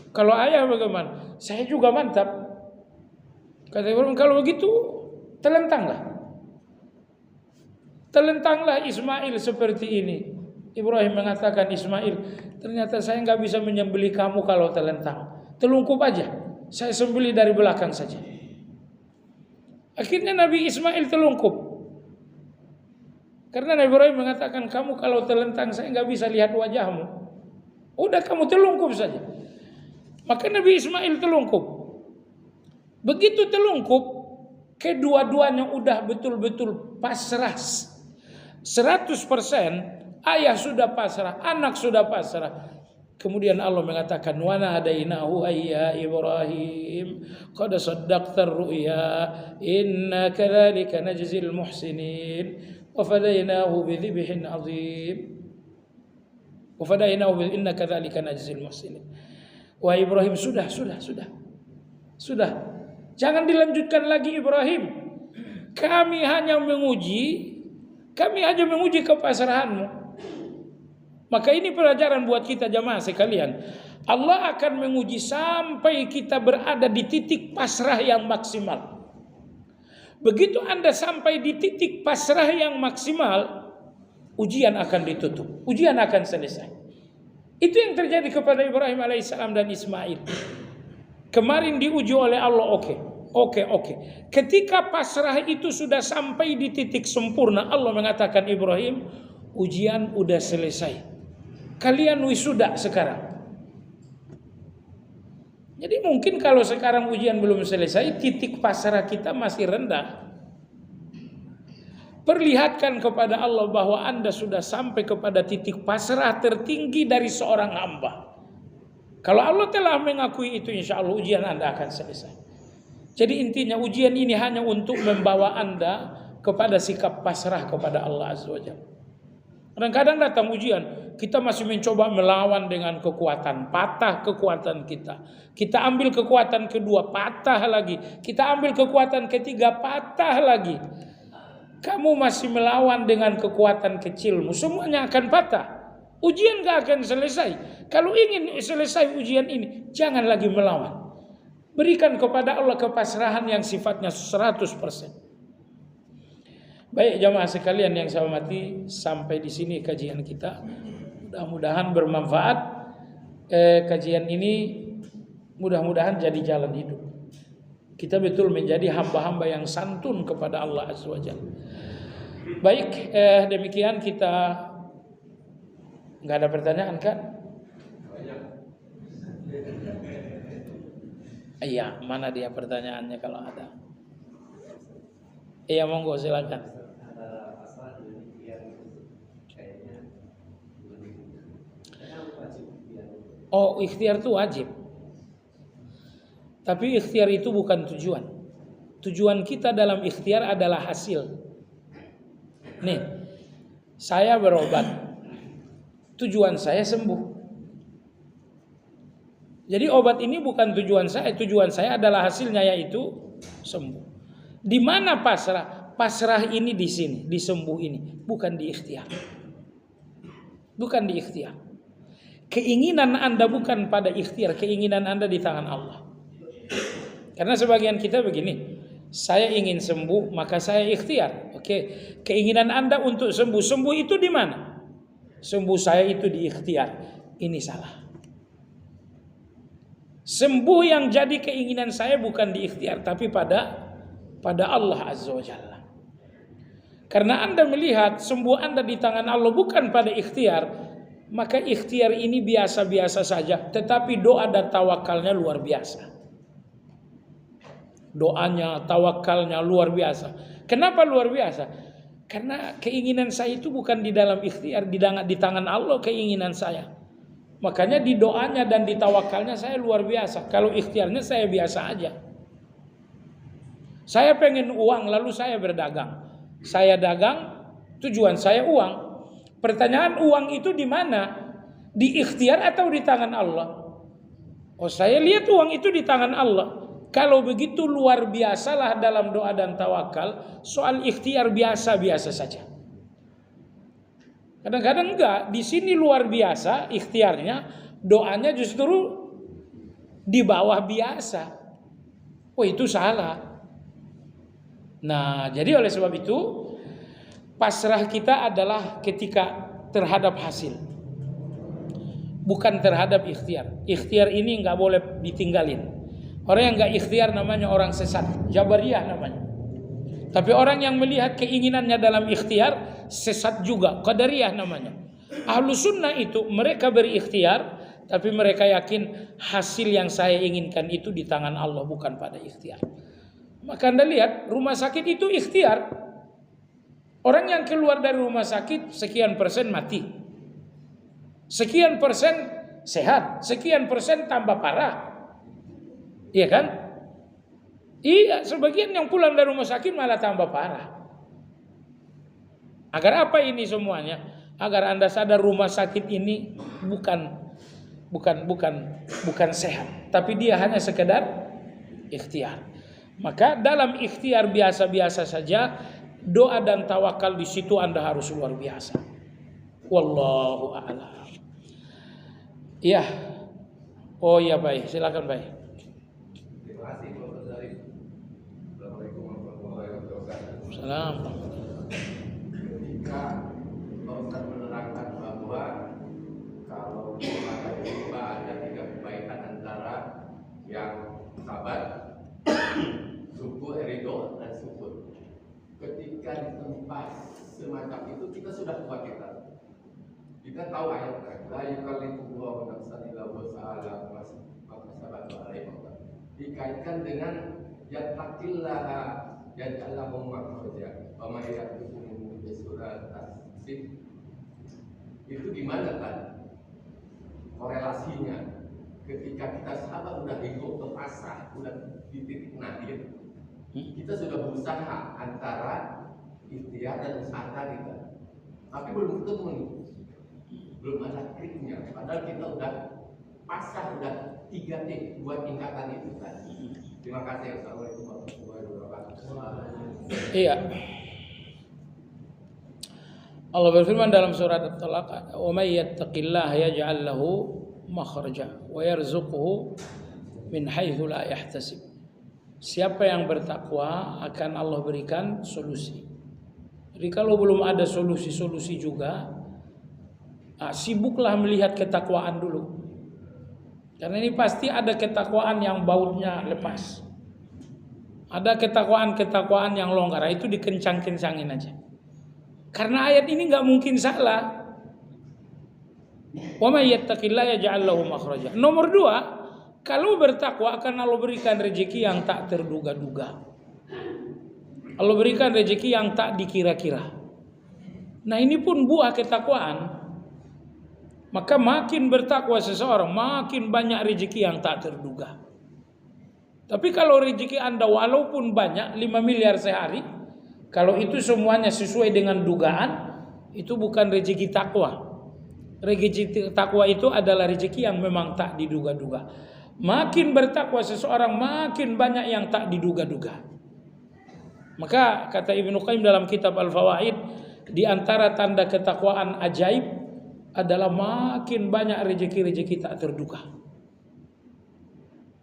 Kalau ayah bagaimana? Saya juga mantap. Kata Ibrahim, kalau begitu telentanglah. Telentanglah Ismail seperti ini. Ibrahim mengatakan, Ismail, ternyata saya nggak bisa menyembelih kamu kalau telentang. Telungkup aja. Saya sembelih dari belakang saja. Akhirnya Nabi Ismail telungkup. Karena Nabi Ibrahim mengatakan, kamu kalau telentang saya nggak bisa lihat wajahmu. Udah kamu telungkup saja. Maka Nabi Ismail telungkup. Begitu telungkup, kedua-duanya udah betul-betul pasrah. 100%, ayah sudah pasrah, anak sudah pasrah. Kemudian Allah mengatakan, wa nadainahu ayya Ibrahim qad saddaqtar ru'ya inna kadzalika najzil muhsinin wa fadainahu bidzibhin azim wa fadainahu inna kadzalika najzil muhsinin. Wah Ibrahim, sudah. Jangan dilanjutkan lagi Ibrahim. Kami hanya menguji kepasrahanmu. Maka ini pelajaran buat kita jamaah sekalian. Allah akan menguji sampai kita berada di titik pasrah yang maksimal. Begitu Anda sampai di titik pasrah yang maksimal, ujian akan ditutup, ujian akan selesai. Itu yang terjadi kepada Ibrahim alaihissalam dan Ismail. Kemarin diuji oleh Allah, oke. Ketika pasrah itu sudah sampai di titik sempurna, Allah mengatakan, Ibrahim, ujian udah selesai. Kalian wisuda sekarang. Jadi mungkin kalau sekarang ujian belum selesai, titik pasrah kita masih rendah. Perlihatkan kepada Allah bahwa Anda sudah sampai kepada titik pasrah tertinggi dari seorang hamba. Kalau Allah telah mengakui itu, insya Allah ujian Anda akan selesai. Jadi intinya ujian ini hanya untuk membawa Anda kepada sikap pasrah kepada Allah Azza wa Jalla. Kadang-kadang datang ujian, kita masih mencoba melawan dengan kekuatan, patah kekuatan kita. Kita ambil kekuatan kedua, patah lagi. Kita ambil kekuatan ketiga, patah lagi. Kamu masih melawan dengan kekuatan kecilmu, semuanya akan patah. Ujian gak akan selesai. Kalau ingin selesai ujian ini, jangan lagi melawan. Berikan kepada Allah kepasrahan yang sifatnya 100%. Baik jamaah sekalian yang saya hormati, sampai di sini kajian kita. Mudah-mudahan bermanfaat. Kajian ini mudah-mudahan jadi jalan hidup. Kita betul menjadi hamba-hamba yang santun kepada Allah Azza wa Jalla. Baik, demikian kita. Nggak ada pertanyaan kan? Iya, mana dia pertanyaannya kalau ada? Iya, monggo silakan. Oh, ikhtiar itu wajib. Tapi ikhtiar itu bukan tujuan. Tujuan kita dalam ikhtiar adalah hasil. Nih, saya berobat. Tujuan saya sembuh. Jadi obat ini bukan tujuan saya. Tujuan saya adalah hasilnya, yaitu sembuh. Di mana pasrah? Pasrah ini di sini, di sembuh ini, bukan di ikhtiar. Bukan di ikhtiar. Keinginan Anda bukan pada ikhtiar, keinginan Anda di tangan Allah. Karena sebagian kita begini, saya ingin sembuh maka saya ikhtiar. Oke, keinginan Anda untuk sembuh, sembuh itu di mana? Sembuh saya itu di ikhtiar. Ini salah. Sembuh yang jadi keinginan saya bukan di ikhtiar, tapi pada Allah Azza wa Jalla. Karena Anda melihat sembuh Anda di tangan Allah bukan pada ikhtiar, maka ikhtiar ini biasa-biasa saja, tetapi doa dan tawakalnya luar biasa. Doanya, tawakalnya luar biasa. Kenapa luar biasa? Karena keinginan saya itu bukan di dalam ikhtiar, di tangan Allah keinginan saya. Makanya di doanya dan di tawakalnya saya luar biasa. Kalau ikhtiarnya saya biasa aja. Saya pengen uang lalu saya berdagang. Saya dagang, tujuan saya uang. Pertanyaan, uang itu di mana? Di ikhtiar atau di tangan Allah? Oh, saya lihat uang itu di tangan Allah. Kalau begitu luar biasalah dalam doa dan tawakal. Soal ikhtiar biasa-biasa saja. Kadang-kadang enggak, di sini luar biasa ikhtiarnya, doanya justru di bawah biasa. Oh, itu salah. Nah, jadi oleh sebab itu pasrah kita adalah ketika terhadap hasil, bukan terhadap ikhtiar. Ikhtiar ini nggak boleh ditinggalin. Orang yang nggak ikhtiar namanya orang sesat, Jabariyah namanya. Tapi orang yang melihat keinginannya dalam ikhtiar sesat juga, Qadariyah namanya. Ahlu sunnah itu mereka berikhtiar, tapi mereka yakin hasil yang saya inginkan itu di tangan Allah, bukan pada ikhtiar. Maka Anda lihat rumah sakit itu ikhtiar. Orang yang keluar dari rumah sakit sekian persen mati, sekian persen sehat, sekian persen tambah parah. Iya kan? Iya, sebagian yang pulang dari rumah sakit malah tambah parah. Agar apa ini semuanya? Agar Anda sadar rumah sakit ini bukan sehat, tapi dia hanya sekedar ikhtiar. Maka dalam ikhtiar biasa-biasa saja, doa dan tawakal di situ Anda harus luar biasa. Wallahu a'lam. Iya. Oh iya, baik. Silakan, baik. Terima kasih Bapak Zarif. Assalamualaikum warahmatullahi wabarakatuh. Salam. Ketika Pak Ustaz menerangkan bahwa kalau ada tiga kebaikan antara yang sabar, syukur, ridho, dan syukur. Ketika di tempat semacam itu kita sudah kuat kita. Kita tahu ayatnya, la yukallifullahu nafsan illa wus'aha makasabat wa 'alaiha. Dikaitkan dengan yattaqillaha yaj'al lahu makhraja wa may ya'tikum bi surat as-sif. Itu gimana kan korelasinya? Ketika kita sahabat udah hidup terpasrah, udah di titik nadir, kita sudah berusaha antara ikhtiar dan usaha kita, tapi belum ketemu nih, belum ada kliknya. Padahal kita udah pasrah, udah 2 tingkatan itu kan. Terima kasih. Assalamualaikum warahmatullahi wabarakatuh. Iya. Allah berfirman dalam surat At-Talaq, "Wa may yattaqillaha yaj'al lahu makhraja wa yarzuquhu min haitsu la yahtasib." Siapa yang bertakwa akan Allah berikan solusi. Jadi kalau belum ada solusi-solusi juga, sibuklah melihat ketakwaan dulu. Karena ini pasti ada ketakwaan yang bautnya lepas. Ada ketakwaan yang longgar, itu dikencang-kencangin aja. Karena ayat ini nggak mungkin salah. Wa may yattaqillaha yaj'al lahu makhraja. Nomor 2, kalau bertakwa akan Allah berikan rezeki yang tak terduga-duga. Allah berikan rezeki yang tak dikira-kira. Nah, ini pun buah ketakwaan. Maka makin bertakwa seseorang, makin banyak rezeki yang tak terduga. Tapi kalau rezeki Anda walaupun banyak 5 miliar sehari, kalau itu semuanya sesuai dengan dugaan, itu bukan rezeki takwa. Rezeki takwa itu adalah rezeki yang memang tak diduga-duga. Makin bertakwa seseorang, makin banyak yang tak diduga-duga. Maka kata Ibnu Qayyim dalam kitab Al-Fawaid, di antara tanda ketakwaan ajaib adalah makin banyak rezeki-rezeki tak terduga.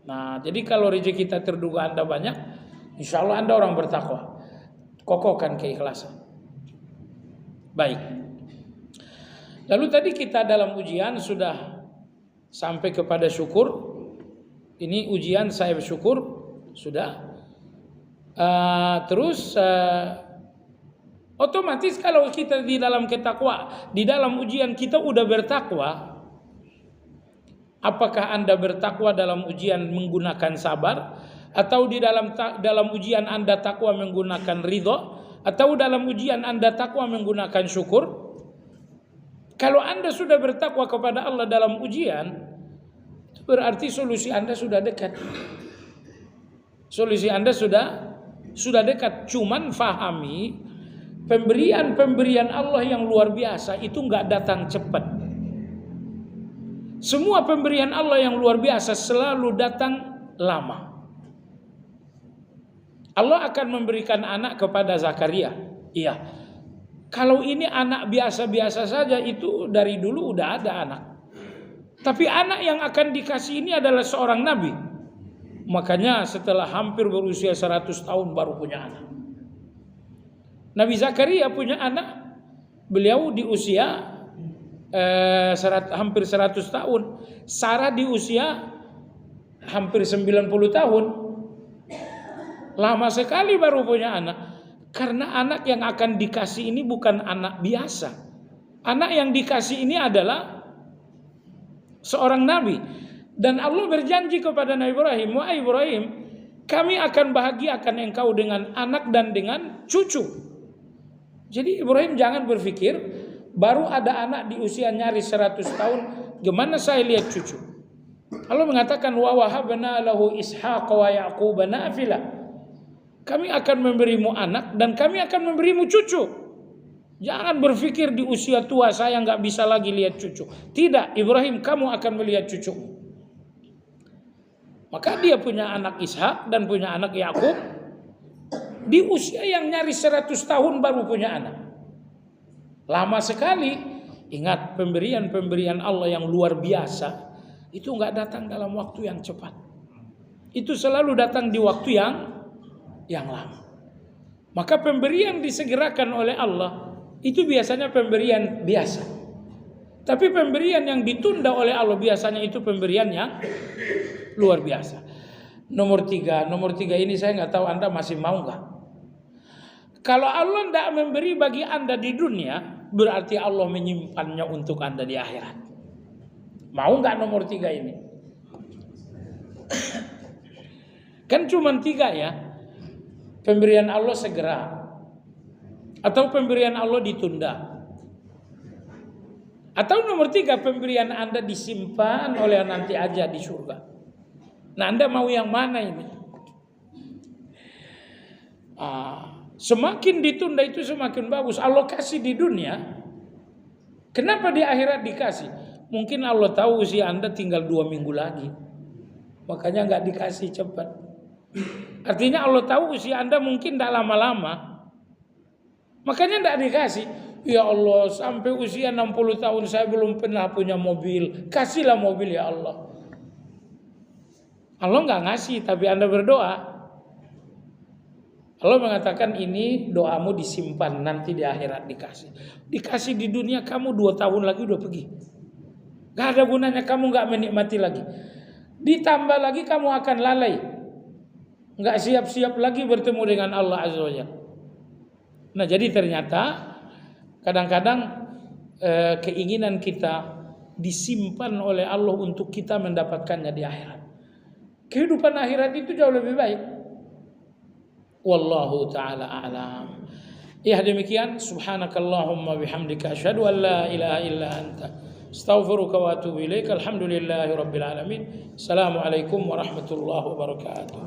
Nah, jadi kalau rezeki tak terduga Anda banyak, insya Allah Anda orang bertakwa. Kokohkan keikhlasan. Baik. Lalu tadi kita dalam ujian sudah sampai kepada syukur. Ini ujian saya bersyukur sudah. Terus otomatis kalau kita di dalam ketakwa, di dalam ujian kita udah bertakwa, apakah Anda bertakwa dalam ujian menggunakan sabar, atau di dalam ujian Anda takwa menggunakan ridho, atau dalam ujian Anda takwa menggunakan syukur? Kalau Anda sudah bertakwa kepada Allah dalam ujian, itu berarti solusi Anda sudah dekat. Solusi Anda sudah dekat. Cuman fahami, pemberian Allah yang luar biasa itu nggak datang cepat. Semua pemberian Allah yang luar biasa selalu datang lama. Allah akan memberikan anak kepada Zakaria. Iya. Kalau ini anak biasa-biasa saja, itu dari dulu udah ada anak. Tapi anak yang akan dikasih ini adalah seorang nabi. Makanya setelah hampir berusia 100 tahun baru punya anak. Nabi Zakaria punya anak, beliau di usia hampir 100 tahun. Sarah di usia hampir 90 tahun. Lama sekali baru punya anak. Karena anak yang akan dikasih ini bukan anak biasa. Anak yang dikasih ini adalah seorang nabi. Dan Allah berjanji kepada Nabi Ibrahim, "Wahai Ibrahim, kami akan bahagiakan engkau dengan anak dan dengan cucu." Jadi Ibrahim jangan berpikir baru ada anak di usia nyaris 100 tahun, gimana saya lihat cucu. Allah mengatakan, "Wa wahabna lahu Ishaq wa Yaqub nafila." Kami akan memberimu anak dan kami akan memberimu cucu. Jangan berpikir di usia tua saya nggak bisa lagi lihat cucu. Tidak, Ibrahim, kamu akan melihat cucu. Maka dia punya anak Ishak dan punya anak Yakub. Di usia yang nyaris 100 tahun baru punya anak. Lama sekali. Ingat, pemberian Allah yang luar biasa itu nggak datang dalam waktu yang cepat. Itu selalu datang di waktu yang lama. Maka pemberian disegerakan oleh Allah itu biasanya pemberian biasa. Tapi pemberian yang ditunda oleh Allah biasanya itu pemberian yang luar biasa. Nomor tiga ini saya nggak tahu Anda masih mau nggak? Kalau Allah tidak memberi bagi Anda di dunia, berarti Allah menyimpannya untuk Anda di akhirat. Mau nggak nomor 3 ini? Kan cuma 3 ya. Pemberian Allah segera, atau pemberian Allah ditunda, atau nomor 3 pemberian Anda disimpan oleh nanti aja di surga. Nah, Anda mau yang mana ini? Semakin ditunda itu semakin bagus. Allah kasih di dunia, kenapa di akhirat dikasih? Mungkin Allah tahu usia Anda tinggal 2 minggu lagi, makanya nggak dikasih cepat. Artinya Allah tahu usia Anda mungkin tidak lama-lama, makanya tidak dikasih. Ya Allah, sampai usia 60 tahun saya belum pernah punya mobil, kasihlah mobil ya Allah. Allah nggak ngasih, tapi Anda berdoa. Allah mengatakan ini doamu disimpan, nanti di akhirat dikasih. Dikasih di dunia kamu 2 tahun lagi udah pergi, nggak ada gunanya, kamu nggak menikmati lagi. Ditambah lagi kamu akan lalai, nggak siap-siap lagi bertemu dengan Allah Azza wa Jalla. Nah, jadi ternyata kadang-kadang keinginan kita disimpan oleh Allah untuk kita mendapatkannya di akhirat. Kehidupan akhirat itu jauh lebih baik. Wallahu ta'ala a'lam. Ya, demikian. Subhanakallahumma bihamdika asyhadu an la ilaha illa anta astaghfiruka wa atubu ilaik. Alhamdulillahi rabbil alamin. Assalamualaikum warahmatullahi wabarakatuh.